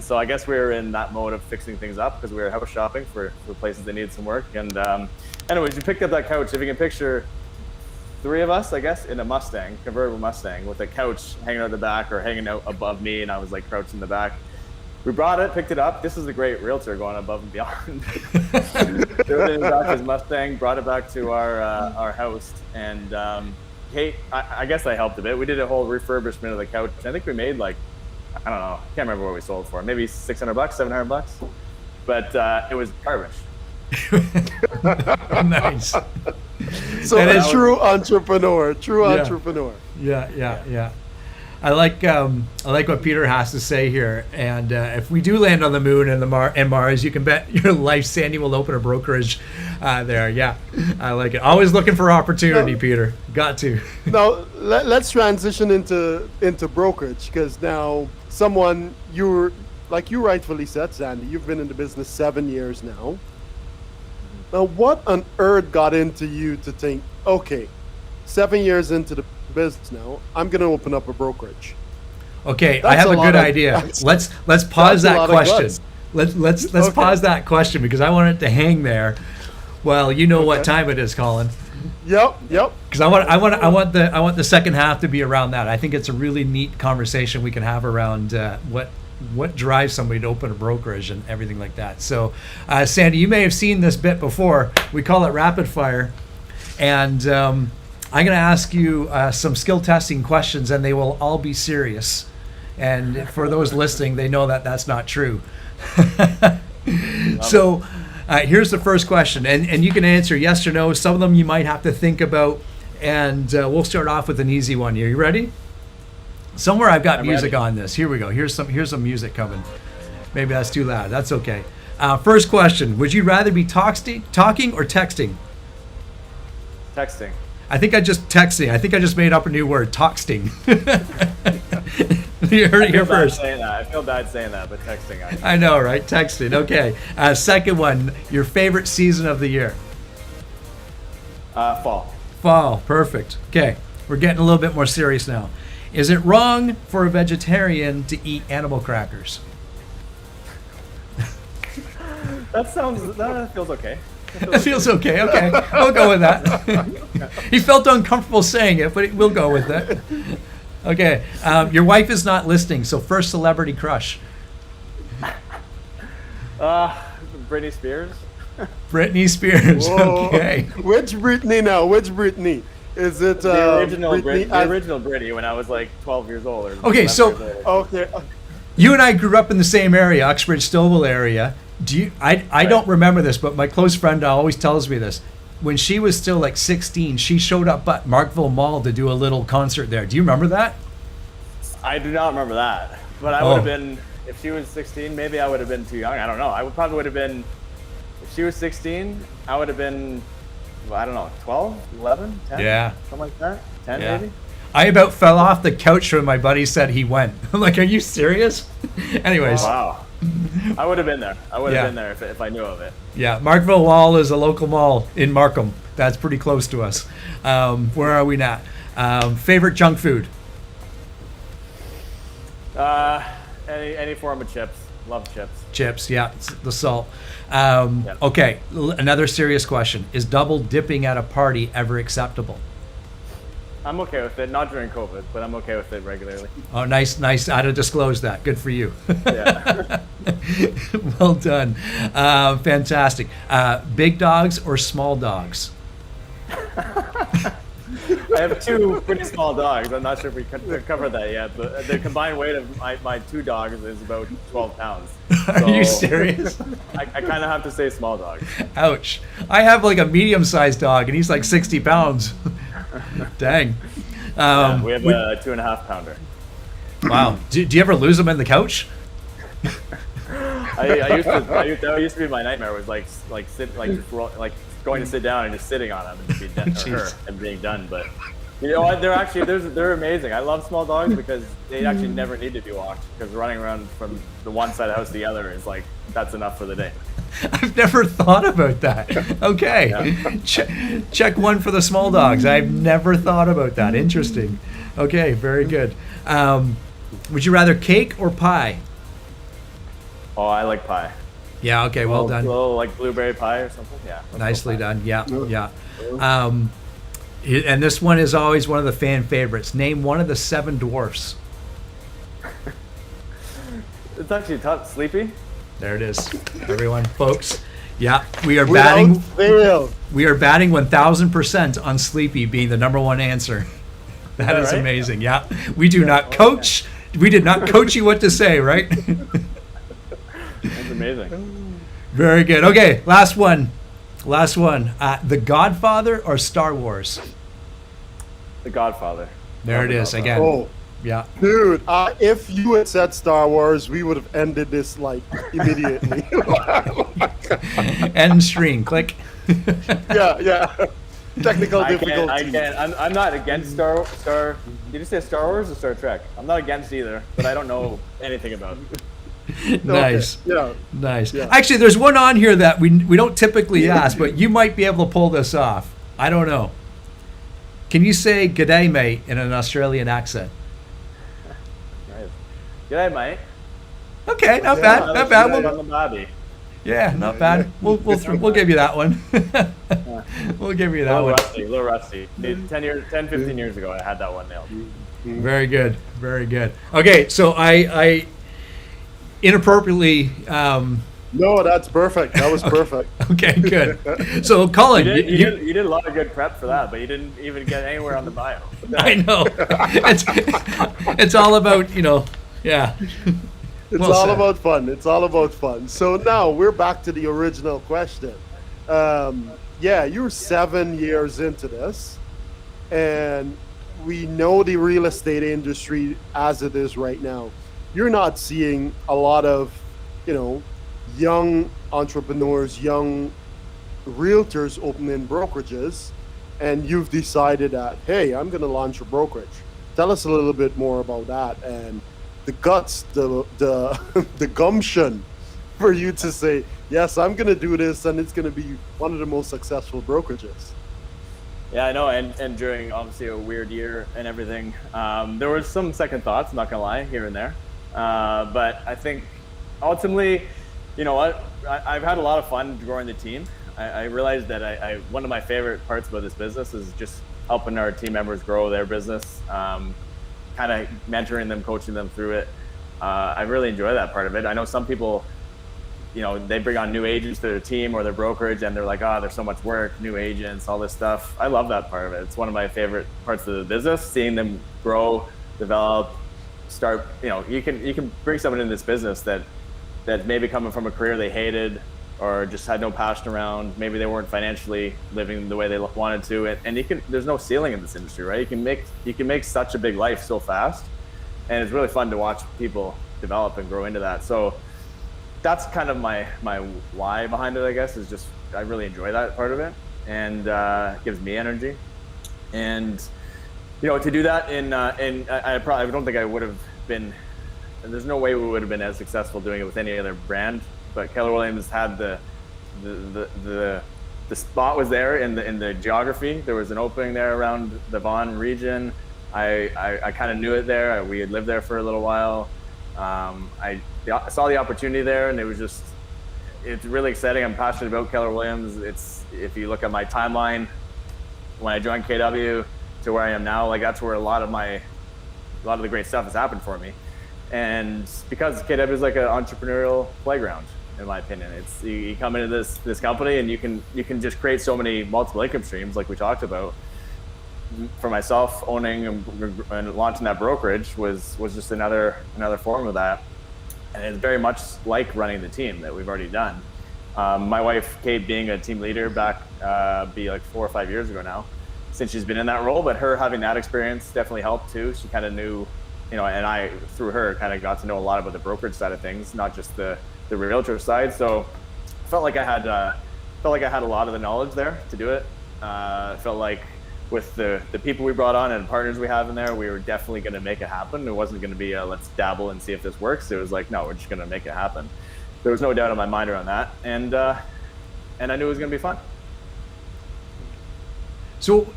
so I guess we were in that mode of fixing things up because we were house shopping for places that needed some work. And anyways, we picked up that couch. If you can picture 3 of us, I guess, in a Mustang, convertible Mustang, with a couch hanging out the back or hanging out above me, and I was like crouched in the back. We brought it, picked it up. This is a great realtor going above and beyond. Threw it in the back of his Mustang, brought it back to our house, and Kate, I guess I helped a bit. We did a whole refurbishment of the couch. I think we made like, I don't know, I can't remember what we sold for. Maybe $600, $700, but it was garbage. Nice. So a true entrepreneur. Yeah. I like what Peter has to say here, and if we do land on the moon and Mars, you can bet your life Sandy will open a brokerage there. Yeah, I like it. Always looking for opportunity, Peter. Got to. Now let's transition into brokerage, because now like you rightfully said, Sandy, you've been in the business 7 years now. Now, what on earth got into you to think, okay, 7 years into the business now, I'm going to open up a brokerage? Okay, I have a good idea. Let's pause that question. Let's pause that question, because I want it to hang there. Well, you know what time it is, Colin. Yep. Because I want the second half to be around that. I think it's a really neat conversation we can have around what drives somebody to open a brokerage and everything like that. So, Sandy, you may have seen this bit before. We call it rapid fire, and I'm going to ask you some skill testing questions, and they will all be serious. And for those listening, they know that that's not true. So here's the first question, and you can answer yes or no. Some of them you might have to think about, and we'll start off with an easy one here. You ready? Somewhere I've got music on this. Here we go. Here's some music coming. Maybe that's too loud. That's okay. First question: would you rather be talking or texting? Texting. I think I just made up a new word, talksting. You heard it here first. I feel bad saying that, but texting. I know, right? Texting. Okay. Second one, your favorite season of the year? Fall. Fall. Perfect. Okay. We're getting a little bit more serious now. Is it wrong for a vegetarian to eat animal crackers? That feels okay. That feels okay. Okay, we'll go with that. He felt uncomfortable saying it, but we'll go with that. Okay, your wife is not listening, so first celebrity crush. Britney Spears. Britney Spears. Whoa. Okay. Which Britney now? Which Britney? Is it the original Britney when I was like 12 years old? Okay, so okay. You and I grew up in the same area, Uxbridge, Stouffville area, I don't remember this, but my close friend always tells me this. When she was still like 16, she showed up at Markville Mall to do a little concert there. Do you remember that? I do not remember that, but I would have been, if she was 16, maybe I would have been too young. I don't know. Probably would have been, if she was 16, I would have been, I don't know, 12, 11, 10? Yeah. Something like that? 10 Yeah. maybe? I about fell off the couch when my buddy said he went. I'm like, are you serious? Anyways. Wow. I would have been there. I would have Yeah. been there if I knew of it. Yeah, Markville Mall is a local mall in Markham. That's pretty close to us. Where are we now? Favorite junk food? Any form of chips. Love chips. Chips, yeah, it's the salt. Okay, another serious question. Is double dipping at a party ever acceptable? I'm okay with it. Not during COVID, but I'm okay with it regularly. Oh, nice. I'd have disclosed that. Good for you. Yeah. Well done. Fantastic. Big dogs or small dogs? I have two pretty small dogs. I'm not sure if we covered that yet, but the combined weight of my two dogs is about 12 pounds. Are you So serious? I kind of have to say small dogs. Ouch. I have like a medium-sized dog, and he's like 60 pounds. Dang. Yeah, we have a 2.5 pounder. Wow. Do you ever lose them in the couch? That used to be my nightmare. Was like going to sit down and just sitting on them and be done, or her, and being done. But you know what? They're amazing. I love small dogs because they actually never need to be walked, because running around from the one side of the house to the other is like, that's enough for the day. I've never thought about that. Okay. Yeah. Check one for the small dogs. I've never thought about that. Interesting. Okay, very good. Would you rather cake or pie? Oh, I like pie. Yeah, okay, well done. A little like blueberry pie or something. Yeah. Nicely done. Yeah, yeah. And this one is always one of the fan favorites. Name one of the 7 dwarfs. It's actually tough. Sleepy. There it is, everyone, folks. Yeah, we are Without batting. fail. We are batting 1,000% on Sleepy being the number one answer. That is right? amazing. Yeah, we do not coach. We did not coach you what to say, right? That's amazing. Very good. Okay, last one. The Godfather or Star Wars? The Godfather. There it is again. Oh, Yeah. dude, if you had said Star Wars, we would have ended this like immediately. End stream. Click. yeah. Technical I difficulties. can't. I'm not against Star. Did you say Star Wars or Star Trek? I'm not against either, but I don't know anything about it. Nice. Okay, yeah. Nice. Yeah. Actually, there's one on here that we don't typically ask, but you might be able to pull this off. I don't know. Can you say "G'day, mate" in an Australian accent? Right. G'day, mate. Okay, not bad. Not bad. G'day, We'll, on the bobby. yeah, not bad. We'll give you that one. We'll give you that one. A little rusty. 10, 15 years ago, I had that one nailed. Very good. Very good. Okay, so I inappropriately. No, that's perfect. That was perfect. Okay, good. So, Colin, You did a lot of good prep for that, but you didn't even get anywhere on the bio. I know. It's all about, yeah. It's Well all said. about fun. It's all about fun. So now we're back to the original question. Yeah, you're 7 years into this, and we know the real estate industry as it is right now. You're not seeing a lot of, young entrepreneurs, young realtors opening brokerages, and you've decided that, hey, I'm going to launch a brokerage. Tell us a little bit more about that and the guts, the gumption for you to say, yes, I'm going to do this, and it's going to be one of the most successful brokerages. Yeah, I know, and during obviously a weird year and everything, there was some second thoughts, not gonna lie, here and there. But I think ultimately, you know what, I've had a lot of fun growing the team. I realized that one of my favorite parts about this business is just helping our team members grow their business, kind of mentoring them, coaching them through it. I really enjoy that part of it. I know some people, they bring on new agents to their team or their brokerage, and they're like, there's so much work, new agents, all this stuff. I love that part of it. It's one of my favorite parts of the business, seeing them grow, develop, start. You can bring someone in this business that that maybe coming from a career they hated or just had no passion around. Maybe they weren't financially living the way they wanted to. And there's no ceiling in this industry, right? You can make such a big life so fast, and it's really fun to watch people develop and grow into that. So that's kind of my why behind it, I guess, is just I really enjoy that part of it, and it gives me energy. And to do that I don't think I would have been. There's no way we would have been as successful doing it with any other brand. But Keller Williams had the spot was there in the geography. There was an opening there around the Vaughan region. I kind of knew it there. We had lived there for a little while. I saw the opportunity there, and it's really exciting. I'm passionate about Keller Williams. If you look at my timeline, when I joined KW to where I am now, like that's where a lot of the great stuff has happened for me. And because KW is like an entrepreneurial playground, in my opinion, it's you come into this company and you can just create so many multiple income streams, like we talked about. For myself, owning and launching that brokerage was just another form of that, and it's very much like running the team that we've already done. My wife Kate, being a team leader back be like 4 or 5 years ago now, since she's been in that role, but her having that experience definitely helped too. She kind of knew, and I through her kind of got to know a lot about the brokerage side of things, not just the realtor side. So I felt like I had a lot of the knowledge there to do it. I felt like with the people we brought on and partners we have in there, we were definitely going to make it happen. It wasn't going to be let's dabble and see if this works. It was like, no, we're just going to make it happen. There was no doubt in my mind around that, and I knew it was going to be fun. So,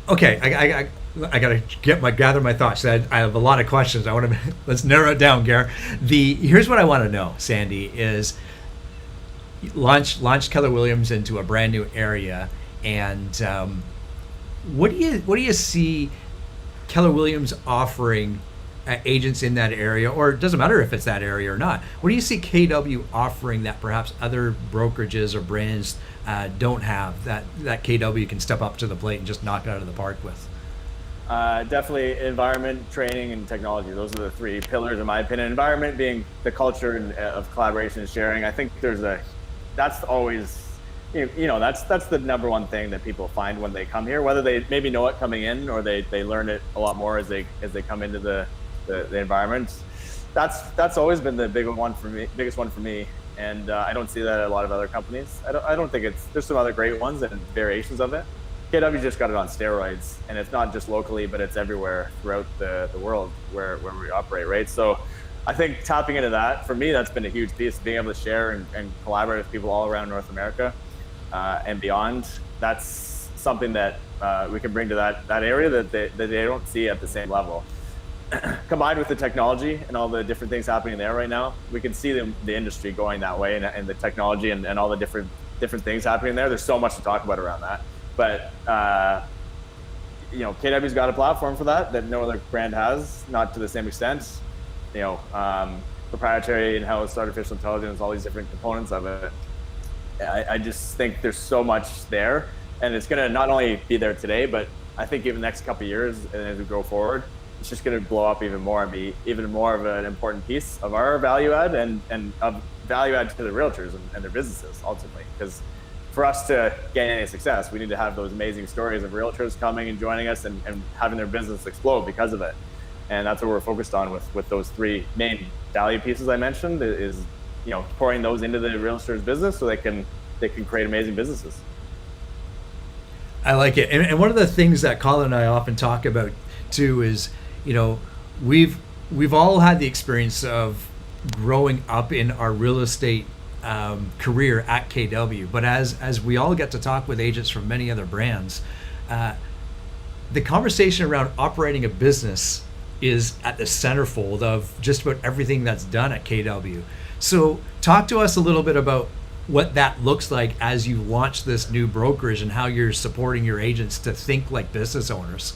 okay, I got to gather my thoughts. I have a lot of questions. I want to let's narrow it down, Gare. Here's what I want to know, Sandy, is launched Keller Williams into a brand new area, and what do you see Keller Williams offering agents in that area, or it doesn't matter if it's that area or not? What do you see KW offering that perhaps other brokerages or brands don't have, that KW can step up to the plate and just knock it out of the park with? Definitely environment, training, and technology. Those are the three pillars, in my opinion. Environment being the culture of collaboration and sharing. I think that's always, that's the number one thing that people find when they come here, whether they maybe know it coming in or they learn it a lot more as they come into the environment. That's always been the biggest one for me. And I don't see that at a lot of other companies. I don't think there's some other great ones and variations of it. KW just got it on steroids, and it's not just locally, but it's everywhere throughout the world where we operate, right? So I think tapping into that, for me, that's been a huge piece, being able to share and collaborate with people all around North America and beyond. That's something that we can bring to that area that they don't see at the same level. Combined with the technology and all the different things happening there right now, we can see the industry going that way, and the technology and all the different things happening there. There's so much to talk about around that. But KW's got a platform for that no other brand has, not to the same extent. Proprietary in-house artificial intelligence, all these different components of it. I just think there's so much there, and it's going to not only be there today, but I think even the next couple of years, and as we go forward, it's just going to blow up even more and be even more of an important piece of our value add and of value add to the realtors and their businesses ultimately. Because for us to gain any success, we need to have those amazing stories of realtors coming and joining us and having their business explode because of it. And that's what we're focused on with those three main value pieces I mentioned, is pouring those into the realtors business so they can create amazing businesses. I like it. And one of the things that Colin and I often talk about too is, we've all had the experience of growing up in our real estate career at KW, but as we all get to talk with agents from many other brands, the conversation around operating a business is at the centerfold of just about everything that's done at KW. So talk to us a little bit about what that looks like as you launch this new brokerage and how you're supporting your agents to think like business owners.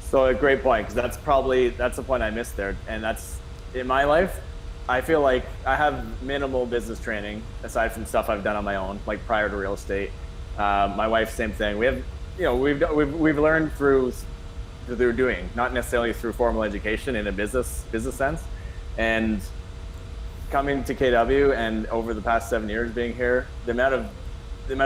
So a great point, because that's the point I missed there. And that's, in my life, I feel like I have minimal business training aside from stuff I've done on my own, like prior to real estate. My wife, same thing. We have, we've learned through doing, not necessarily through formal education in a business sense. And coming to KW and over the past 7 years being here, the amount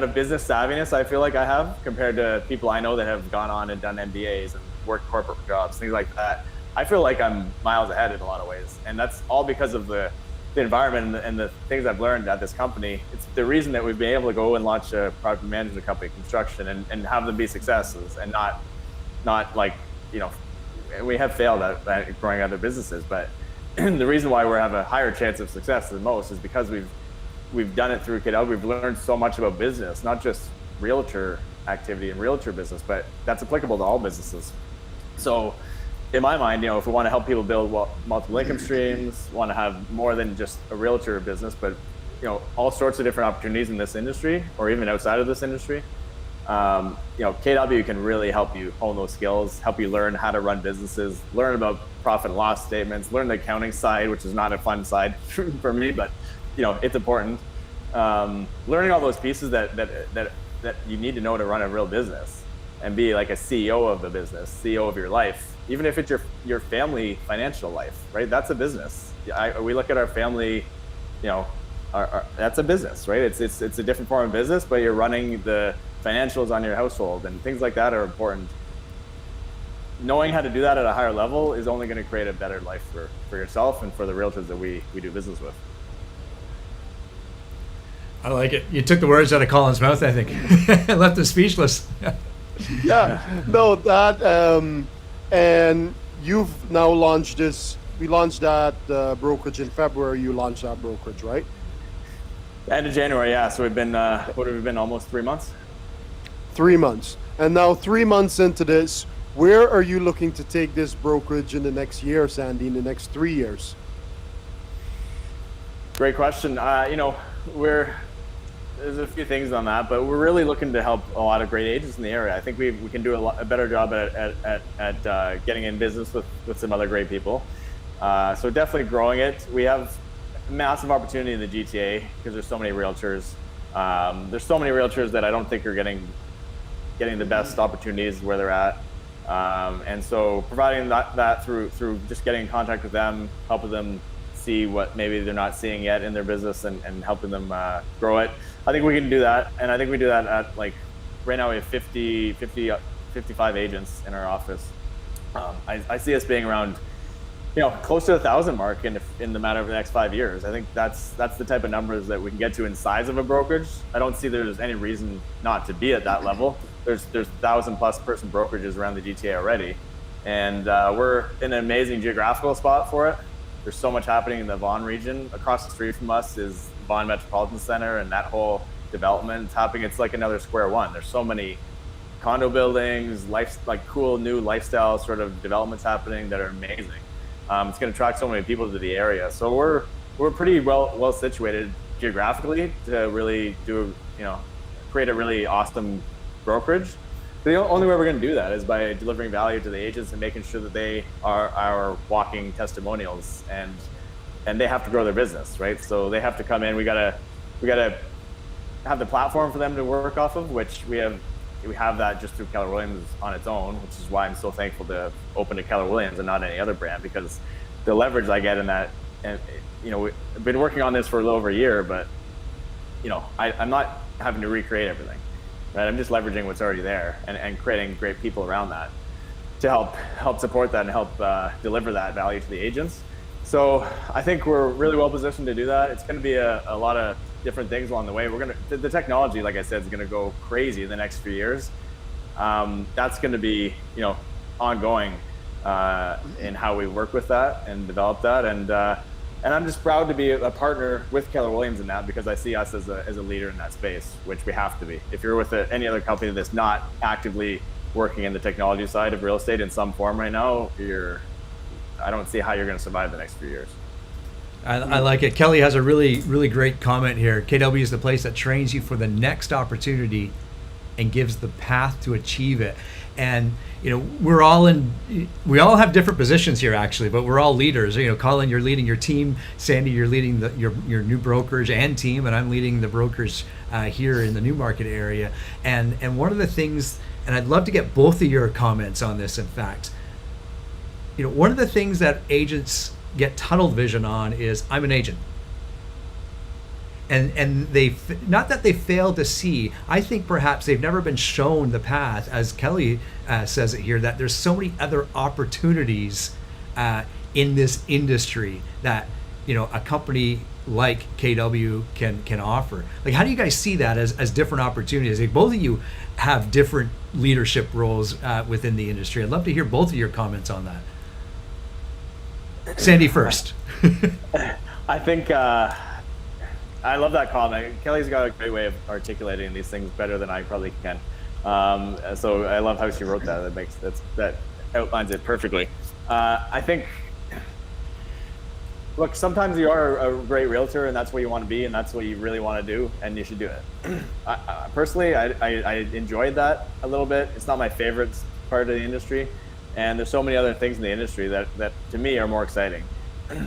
of business savviness I feel like I have compared to people I know that have gone on and done MBAs and worked corporate jobs, things like that. I feel like I'm miles ahead in a lot of ways, and that's all because of the environment and the things I've learned at this company. It's the reason that we've been able to go and launch a property management company, construction, and have them be successes, and not like, we have failed at growing other businesses, but the reason why we have a higher chance of success than most is because we've done it through KW. We've learned so much about business, not just realtor activity and realtor business, but that's applicable to all businesses. So in my mind, if we want to help people build multiple income streams, want to have more than just a realtor business, but all sorts of different opportunities in this industry or even outside of this industry, KW can really help you hone those skills, help you learn how to run businesses, learn about profit and loss statements, learn the accounting side, which is not a fun side for me, but it's important. Learning all those pieces that you need to know to run a real business and be like a CEO of a business, CEO of your life, even if it's your family financial life, right? That's a business. We look at our family, that's a business, right? It's a different form of business, but you're running the financials on your household and things like that are important. Knowing how to do that at a higher level is only going to create a better life for yourself and for the realtors that we do business with. I like it. You took the words out of Colin's mouth, I think. Left him speechless. Yeah, no, that, and you've now launched this. We launched that brokerage in February. You launched that brokerage, right? End of January, yeah. So we've been, what have we been, almost 3 months? 3 months. And now 3 months into this, where are you looking to take this brokerage in the next year, Sandy, in the next 3 years? Great question. There's a few things on that, but we're really looking to help a lot of great agents in the area. I think we can do a better job at getting in business with some other great people. So definitely growing it. We have massive opportunity in the GTA because there's so many realtors. There's so many realtors that I don't think are getting the best opportunities where they're at. And so providing that through just getting in contact with them, helping them see what maybe they're not seeing yet in their business and helping them grow it. I think we can do that. And I think we do that at, like, right now we have 55 agents in our office. I see us being around, close to 1,000 mark in the matter of the next 5 years. I think that's the type of numbers that we can get to in size of a brokerage. I don't see there's any reason not to be at that level. There's 1,000+ person brokerages around the GTA already. And we're in an amazing geographical spot for it. There's so much happening in the Vaughan region. Across the street from us is Vaughan Metropolitan Center, and that whole development is happening. It's like another square one. There's so many condo buildings, cool new lifestyle sort of developments happening that are amazing. It's going to attract so many people to the area. So we're pretty well situated geographically to really create a really awesome brokerage. The only way we're going to do that is by delivering value to the agents and making sure that they are our walking testimonials, and they have to grow their business, right? So they have to come in. We gotta have the platform for them to work off of, which we have that just through Keller Williams on its own, which is why I'm so thankful to open to Keller Williams and not any other brand, because the leverage I get in that, and we've been working on this for a little over a year, but I'm not having to recreate everything. Right? I'm just leveraging what's already there and creating great people around that to help support that and help deliver that value to the agents. So I think we're really well positioned to do that. It's going to be a lot of different things along the way. The technology, like I said, is going to go crazy in the next few years. That's going to be ongoing in how we work with that and develop that. And I'm just proud to be a partner with Keller Williams in that, because I see us as a leader in that space, which we have to be. If you're with any other company that's not actively working in the technology side of real estate in some form right now, I don't see how you're going to survive the next few years. I like it. Kelly has a really, really great comment here. KW is the place that trains you for the next opportunity and gives the path to achieve it. And we all have different positions here, actually, but we're all leaders. Colin, you're leading your team. Sandy, you're leading your new brokerage and team, and I'm leading the brokers here in the Newmarket area. And one of the things, and I'd love to get both of your comments on this, in fact, one of the things that agents get tunnel vision on is, I'm an agent. and not that they fail to see. I think perhaps they've never been shown the path, as Kelly says it here, that there's so many other opportunities in this industry that a company like KW can offer. Like, how do you guys see that as different opportunities? Like, both of you have different leadership roles within the industry. I'd love to hear both of your comments on that. Sandy first. I think I love that comment. Kelly's got a great way of articulating these things better than I probably can. So I love how she wrote that. That outlines it perfectly. I think, look, sometimes you are a great realtor and that's what you want to be and that's what you really want to do and you should do it. Personally, I enjoyed that a little bit. It's not my favorite part of the industry. And there's so many other things in the industry that to me are more exciting.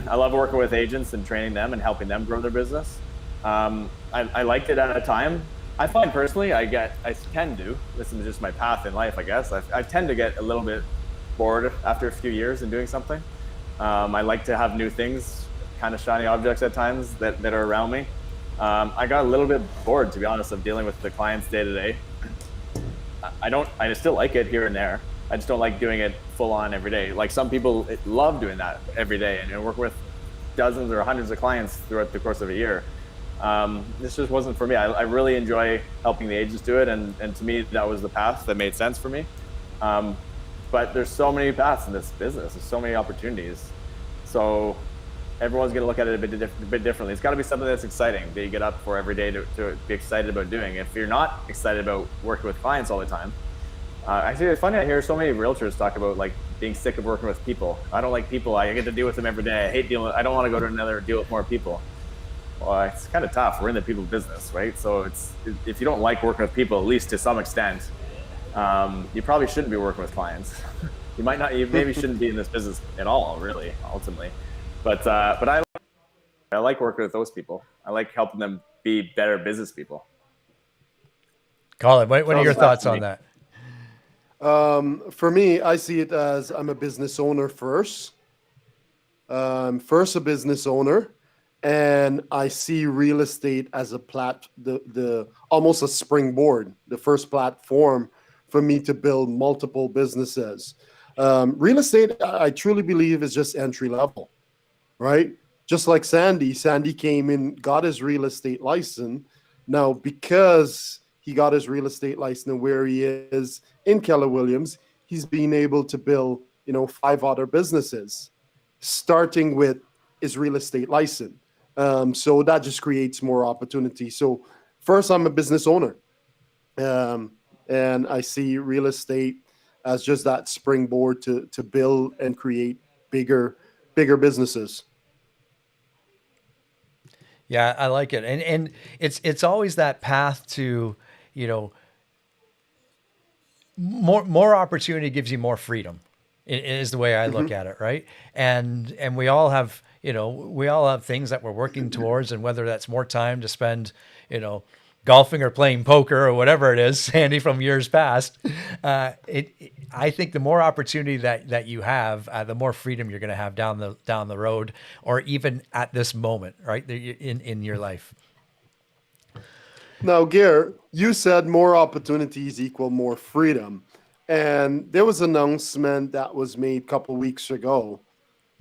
I love working with agents and training them and helping them grow their business. I liked it at a time. I find personally, I tend to, this is just my path in life, I guess. I tend to get a little bit bored after a few years in doing something. I like to have new things, kind of shiny objects at times that are around me. I got a little bit bored, to be honest, of dealing with the clients day to day. I still like it here and there. I just don't like doing it full on every day. Like some people love doing that every day and work with dozens or hundreds of clients throughout the course of a year. This just wasn't for me. I really enjoy helping the agents do it. And to me, that was the path that made sense for me. But there's so many paths in this business. There's so many opportunities. So everyone's going to look at it a bit differently. It's got to be something that's exciting that you get up for every day to be excited about doing. If you're not excited about working with clients all the time, actually, it's funny. I hear so many realtors talk about like being sick of working with people. I don't like people. I get to deal with them every day. I hate dealing with, I don't want to go to another deal with more people. Well, it's kind of tough. We're in the people business, right? So if you don't like working with people, at least to some extent, you probably shouldn't be working with clients. You maybe shouldn't be in this business at all, really, ultimately. But I like working with those people. I like helping them be better business people. Colin, what are your thoughts on that? For me, I see it as I'm a business owner first. First a business owner, and I see real estate as the almost a springboard, the first platform for me to build multiple businesses. Real estate, I truly believe, is just entry level, right? Just like Sandy came in, got his real estate license. Now, because he got his real estate license and where he is in Keller Williams, he's been able to build, 5 other businesses, starting with his real estate license. So that just creates more opportunity. So first, I'm a business owner. And I see real estate as just that springboard to build and create bigger businesses. Yeah, I like it. And it's always that path to, more opportunity gives you more freedom. It is the way I look at it, right? And we all have, things that we're working towards, and whether that's more time to spend, golfing or playing poker or whatever it is, Sandy, from years past. I think the more opportunity that you have, the more freedom you're going to have down the road, or even at this moment, right, in your life. Now, Gare, you said more opportunities equal more freedom. And there was an announcement that was made a couple of weeks ago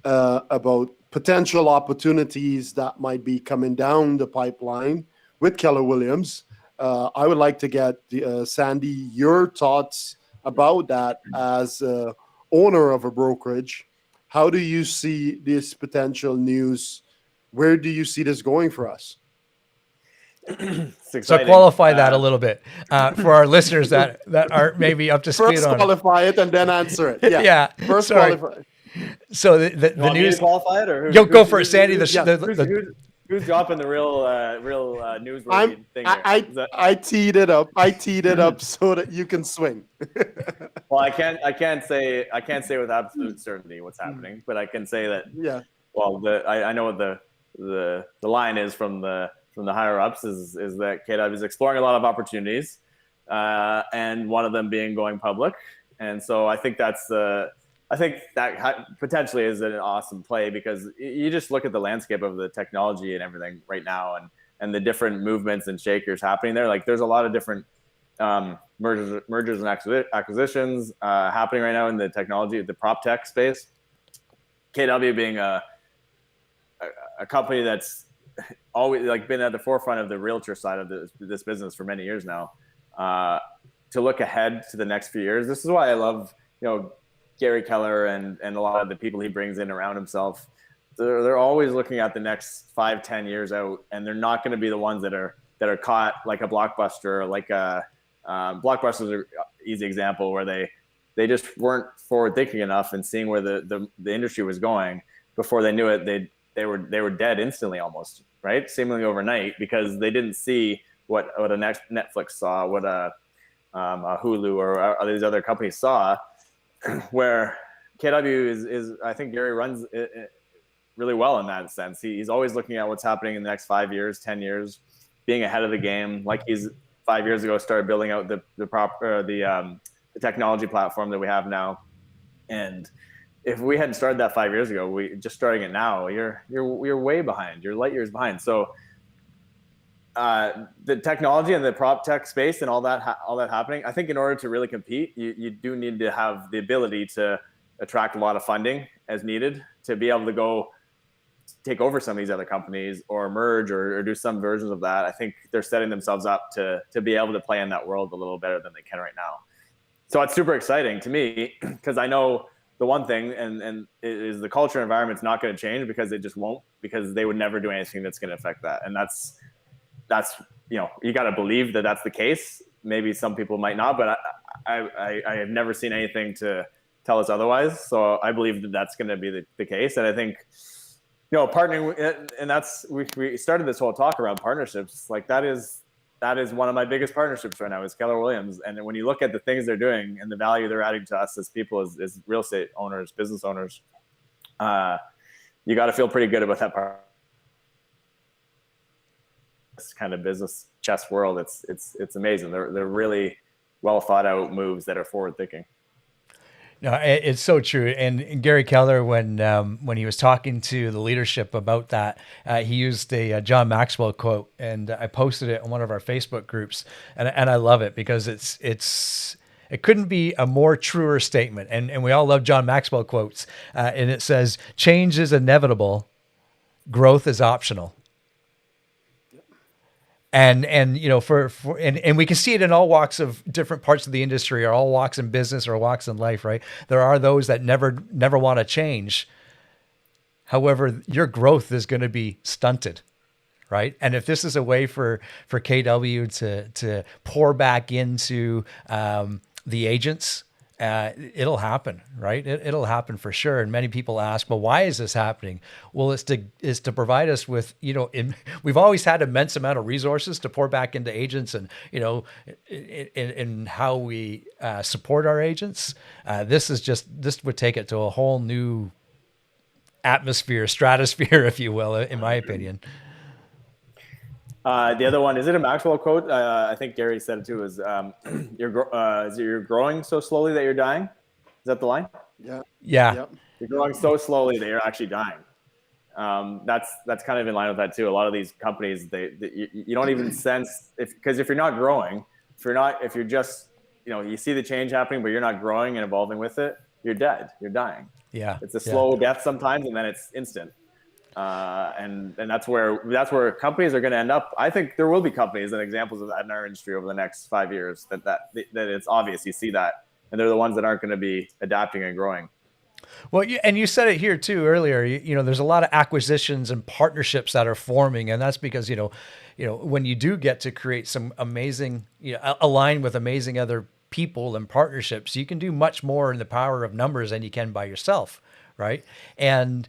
about potential opportunities that might be coming down the pipeline with Keller Williams. I would like to get, Sandy, your thoughts about that as owner of a brokerage. How do you see this potential news? Where do you see this going for us? So qualify that a little bit for our listeners that aren't maybe up to speed on it. First qualify it and then answer it. Yeah. Yeah. First Sorry. qualify. So the news. news. To qualify it, or Go for it, Sandy. Who's dropping the real newsworthy thing here? I teed it up so that you can swing. Well, I can't say with absolute certainty what's happening, but I can say that. Yeah. Well, I know what the line is from the higher ups is that KW is exploring a lot of opportunities, and one of them being going public. And so I think that potentially is an awesome play, because you just look at the landscape of the technology and everything right now, and the different movements and shakers happening there. Like there's a lot of different mergers and acquisitions happening right now in the technology, the prop tech space. KW being a company that's always like been at the forefront of the realtor side of this business for many years now. To look ahead to the next few years, this is why I love Gary Keller and a lot of the people he brings in around himself. They're always looking at the next 5-10 years out, and they're not going to be the ones that are caught like a Blockbuster, like a Blockbuster's an easy example where they just weren't forward thinking enough and seeing where the industry was going. Before they knew it, they were dead instantly, almost, right? Seemingly overnight, because they didn't see what a Netflix saw, what a Hulu or these other companies saw. Where KW is I think Gary runs it really well in that sense. He's always looking at what's happening in the next 5 years, 10 years, being ahead of the game. Like he's 5 years ago started building out the technology platform that we have now. And if we hadn't started that 5 years ago, we just starting it now, you're way behind. You're light years behind. So the technology and the prop tech space and all that happening, I think in order to really compete, you do need to have the ability to attract a lot of funding as needed to be able to go take over some of these other companies or merge or do some versions of that. I think they're setting themselves up to be able to play in that world a little better than they can right now. So it's super exciting to me because I know the one thing and is the culture environment's not going to change because it just won't, because they would never do anything that's going to affect that. And that's you got to believe that that's the case. Maybe some people might not, but I have never seen anything to tell us otherwise. So I believe that that's going to be the case. And I think, partnering, and that's, we started this whole talk around partnerships. Like that is one of my biggest partnerships right now is Keller Williams. And when you look at the things they're doing and the value they're adding to us as people, as real estate owners, business owners, you got to feel pretty good about that part. This kind of business chess world, it's amazing. They're really well thought out moves that are forward thinking. No, it's so true. And Gary Keller, when he was talking to the leadership about that, he used a John Maxwell quote, and I posted it on one of our Facebook groups, and I love it because it couldn't be a more truer statement. And we all love John Maxwell quotes, and it says, "Change is inevitable, growth is optional." And we can see it in all walks of different parts of the industry, or all walks in business, or walks in life, right? There are those that never want to change. However, your growth is going to be stunted, right? And if this is a way for KW to pour back into the agents, it'll happen, right? It'll happen for sure. And many people ask, well, why is this happening? Well, it's to provide us with, we've always had immense amount of resources to pour back into agents, and, in how we support our agents. This would take it to a whole new stratosphere, if you will, in my opinion. The other one, is it a Maxwell quote? I think Gary said it too, is you're growing so slowly that you're dying. Is that the line? Yeah. Yep. You're growing so slowly that you're actually dying. That's kind of in line with that too. A lot of these companies, you don't even sense because if you're not growing, if you're just, you see the change happening, but you're not growing and evolving with it, you're dead. You're dying. Yeah. It's a slow death sometimes, and then it's instant. And that's where companies are going to end up. I think there will be companies and examples of that in our industry over the next 5 years that it's obvious you see that, and they're the ones that aren't going to be adapting and growing. Well, you said it here too earlier. There's a lot of acquisitions and partnerships that are forming, and that's because when you do get to create some amazing, align with amazing other people and partnerships, you can do much more in the power of numbers than you can by yourself. Right. And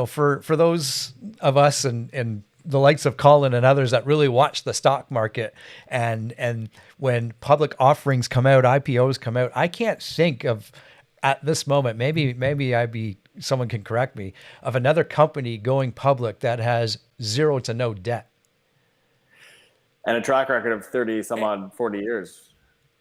for those of us and the likes of Colin and others that really watch the stock market, and when public offerings come out, IPOs come out, I can't think of at this moment, maybe someone can correct me, of another company going public that has 0 to no debt. And a track record of 30 some odd 40 years.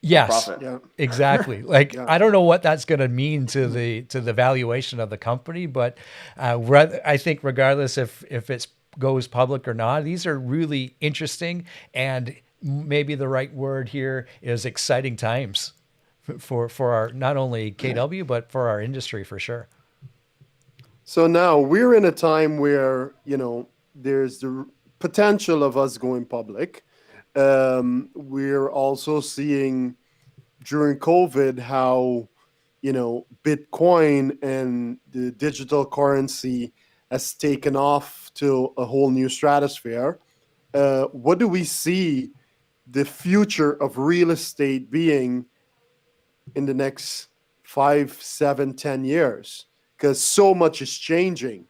Yes, Yeah. Exactly. I don't know what that's going to mean to the valuation of the company, but I think regardless if it's goes public or not. These are really interesting, and maybe the right word here is exciting times for our, not only KW, but for our industry for sure. So now we're in a time where, there's the potential of us going public. We're also seeing during COVID how, Bitcoin and the digital currency has taken off to a whole new stratosphere. What do we see the future of real estate being in the next 5, 7, 10 years? Because so much is changing.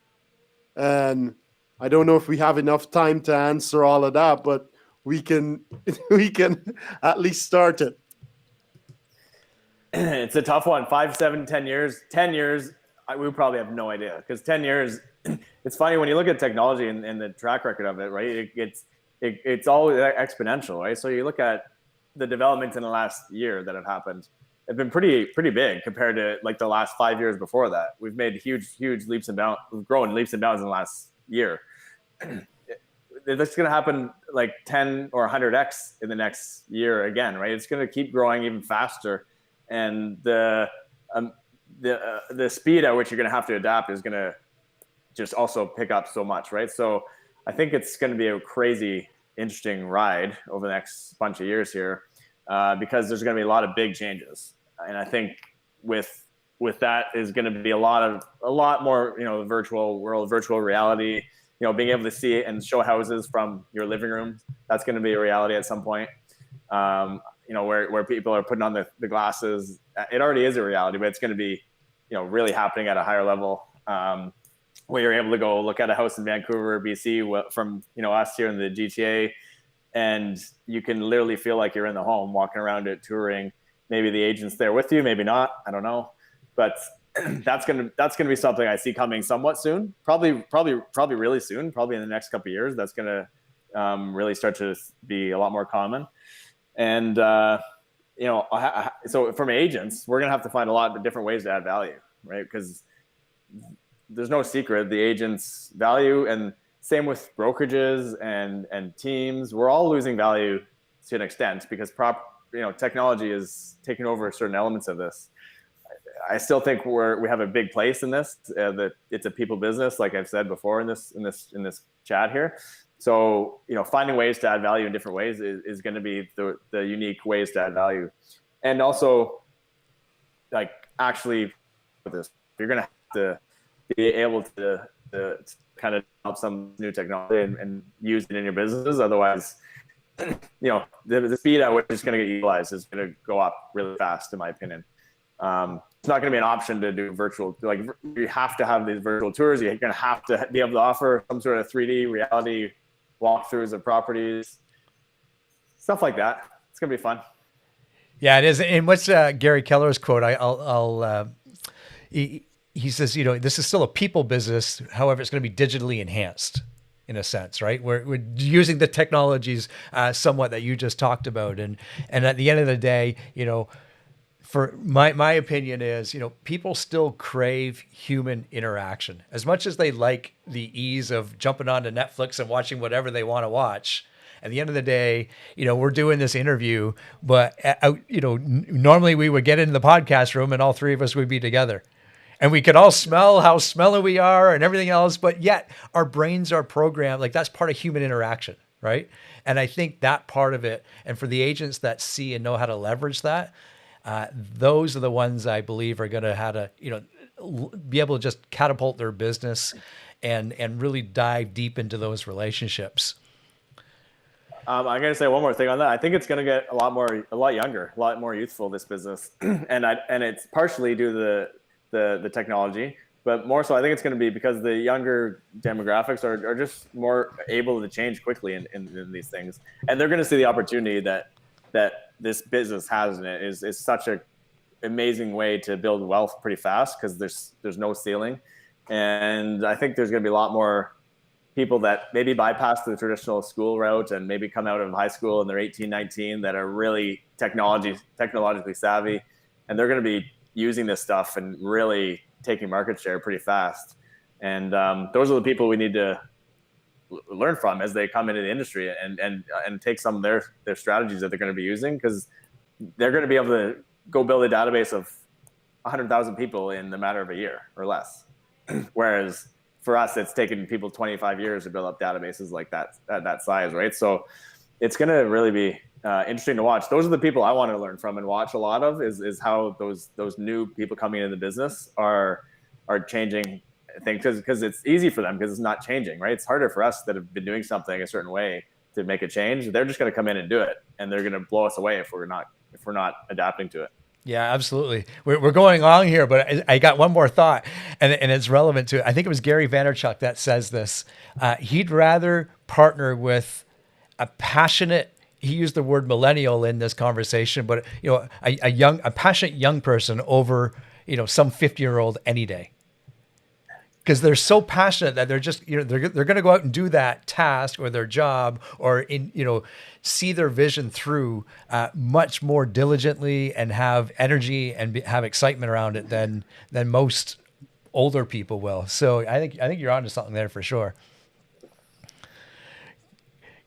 And I don't know if we have enough time to answer all of that, but we can we can at least start it. It's a tough one. 5, 7, 10 years. 10 years, we probably have no idea, because 10 years, it's funny when you look at technology and the track record of it, right? It's always exponential, right? So you look at the developments in the last year that have happened, have been pretty big compared to like the last 5 years before that. We've made huge leaps and bounds. We've grown leaps and bounds in the last year. That's going to happen like 10 or 100x in the next year again, right? It's going to keep growing even faster, and the speed at which you're going to have to adapt is going to just also pick up so much, right? So I think it's going to be a crazy, interesting ride over the next bunch of years here, because there's going to be a lot of big changes, and I think with that is going to be a lot more, the virtual world, virtual reality. Being able to see and show houses from your living room, that's going to be a reality at some point. Where people are putting on the glasses. It already is a reality, but it's going to be, really happening at a higher level. Where you're able to go look at a house in Vancouver, BC, from us here in the GTA, and you can literally feel like you're in the home, walking around it, touring. Maybe the agent's there with you, maybe not. I don't know, but that's gonna be something I see coming somewhat soon. Probably really soon. Probably in the next couple of years, that's gonna really start to be a lot more common. And so from agents, we're gonna have to find a lot of different ways to add value, right? Because there's no secret, the agents value, and same with brokerages and teams. We're all losing value to an extent because technology is taking over certain elements of this. I still think we have a big place in this. That it's a people business, like I've said before in this chat here. So finding ways to add value in different ways is going to be the unique ways to add value, and also like actually with this, you're going to have to be able to kind of develop some new technology and use it in your businesses. Otherwise, the speed at which it's going to get utilized is going to go up really fast, in my opinion. It's not going to be an option to do virtual. Like, you have to have these virtual tours. You're going to have to be able to offer some sort of 3D reality walkthroughs of properties, stuff like that. It's going to be fun. Yeah, it is. And what's Gary Keller's quote? He says, this is still a people business. However, it's going to be digitally enhanced in a sense, right? We're using the technologies somewhat that you just talked about. And at the end of the day, for my opinion is, people still crave human interaction as much as they like the ease of jumping onto Netflix and watching whatever they want to watch. At the end of the day, we're doing this interview, but normally we would get into the podcast room and all three of us would be together. And we could all smell how smelly we are and everything else, but yet our brains are programmed, like that's part of human interaction, right? And I think that part of it, and for the agents that see and know how to leverage that, those are the ones I believe are going to have to, be able to just catapult their business and really dive deep into those relationships. I'm going to say one more thing on that. I think it's going to get a lot younger, a lot more youthful, this business, and it's partially due to the technology, but more so I think it's going to be because the younger demographics are just more able to change quickly in these things, and they're going to see the opportunity that this business has in it is such an amazing way to build wealth pretty fast, because there's no ceiling. And I think there's going to be a lot more people that maybe bypass the traditional school route and maybe come out of high school and they're 18, 19 that are really technologically savvy, and they're going to be using this stuff and really taking market share pretty fast. And those are the people we need to learn from as they come into the industry and take some of their strategies that they're going to be using, because they're going to be able to go build a database of 100,000 people in the matter of a year or less. Whereas for us, it's taken people 25 years to build up databases like that at that size, right? So it's going to really be interesting to watch. Those are the people I want to learn from and watch a lot of, is how those new people coming into the business are changing things, because it's easy for them because it's not changing, right? It's harder for us that have been doing something a certain way to make a change. They're just going to come in and do it, and they're going to blow us away if we're not adapting to it. Yeah, absolutely. We're going on here, but I got one more thought, and it's relevant to it. I think it was Gary Vaynerchuk that says this. He'd rather partner with a passionate, he used the word millennial in this conversation, but a passionate young person over, some 50-year-old any day. Because they're so passionate that they're just, they're going to go out and do that task or their job, or see their vision through much more diligently and have energy and have excitement around it than most older people will. So I think you're onto something there for sure.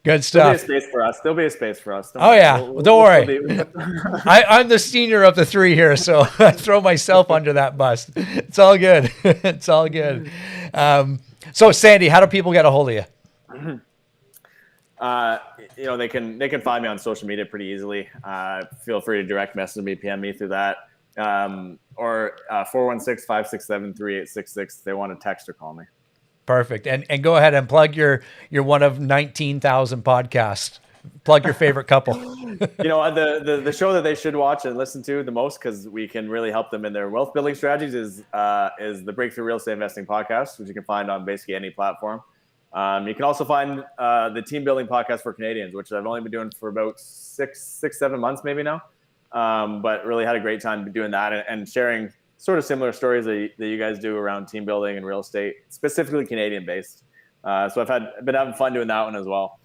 Good stuff. There'll be a space for us. Don't worry. I'm the senior of the three here, so I throw myself under that bus. It's all good. It's all good. So Sandy, how do people get a hold of you? They can find me on social media pretty easily. Feel free to direct message me, PM me through that, or 416-567-3866 if they want to text or call me. Perfect. And go ahead and plug your one of 19,000 podcasts. Plug your favorite couple. The show that they should watch and listen to the most, because we can really help them in their wealth building strategies, is the Breakthrough Real Estate Investing podcast, which you can find on basically any platform. You can also find the Team Building Podcast for Canadians, which I've only been doing for about 7 months maybe now, but really had a great time doing that and sharing sort of similar stories that you guys do around team building and real estate, specifically Canadian based. So I've been having fun doing that one as well.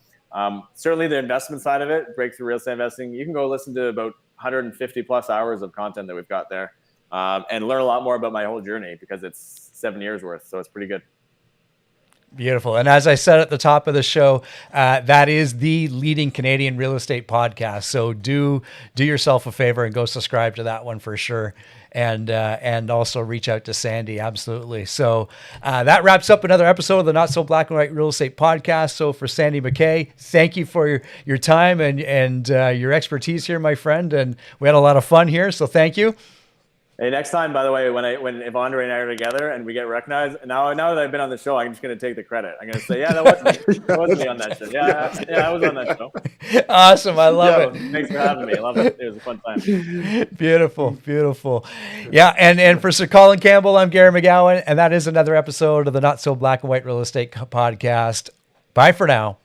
Certainly the investment side of it, Breakthrough Real Estate Investing, you can go listen to about 150 plus hours of content that we've got there, and learn a lot more about my whole journey, because it's 7 years worth. So it's pretty good. Beautiful. And as I said at the top of the show, that is the leading Canadian real estate podcast. So do yourself a favor and go subscribe to that one for sure. And also reach out to Sandy. Absolutely. So that wraps up another episode of the Not So Black and White Real Estate Podcast. So for Sandy MacKay, thank you for your time and your expertise here, my friend. And we had a lot of fun here. So thank you. Hey, next time, by the way, if Andre and I are together and we get recognized, now that I've been on the show, I'm just going to take the credit. I'm going to say, yeah, that wasn't me on that show. Yeah, I was on that show. Awesome. I love it. Thanks for having me. I love it. It was a fun time. Beautiful. Yeah. And for Sir Colin Campbell, I'm Gary McGowan, and that is another episode of the Not So Black and White Real Estate Podcast. Bye for now.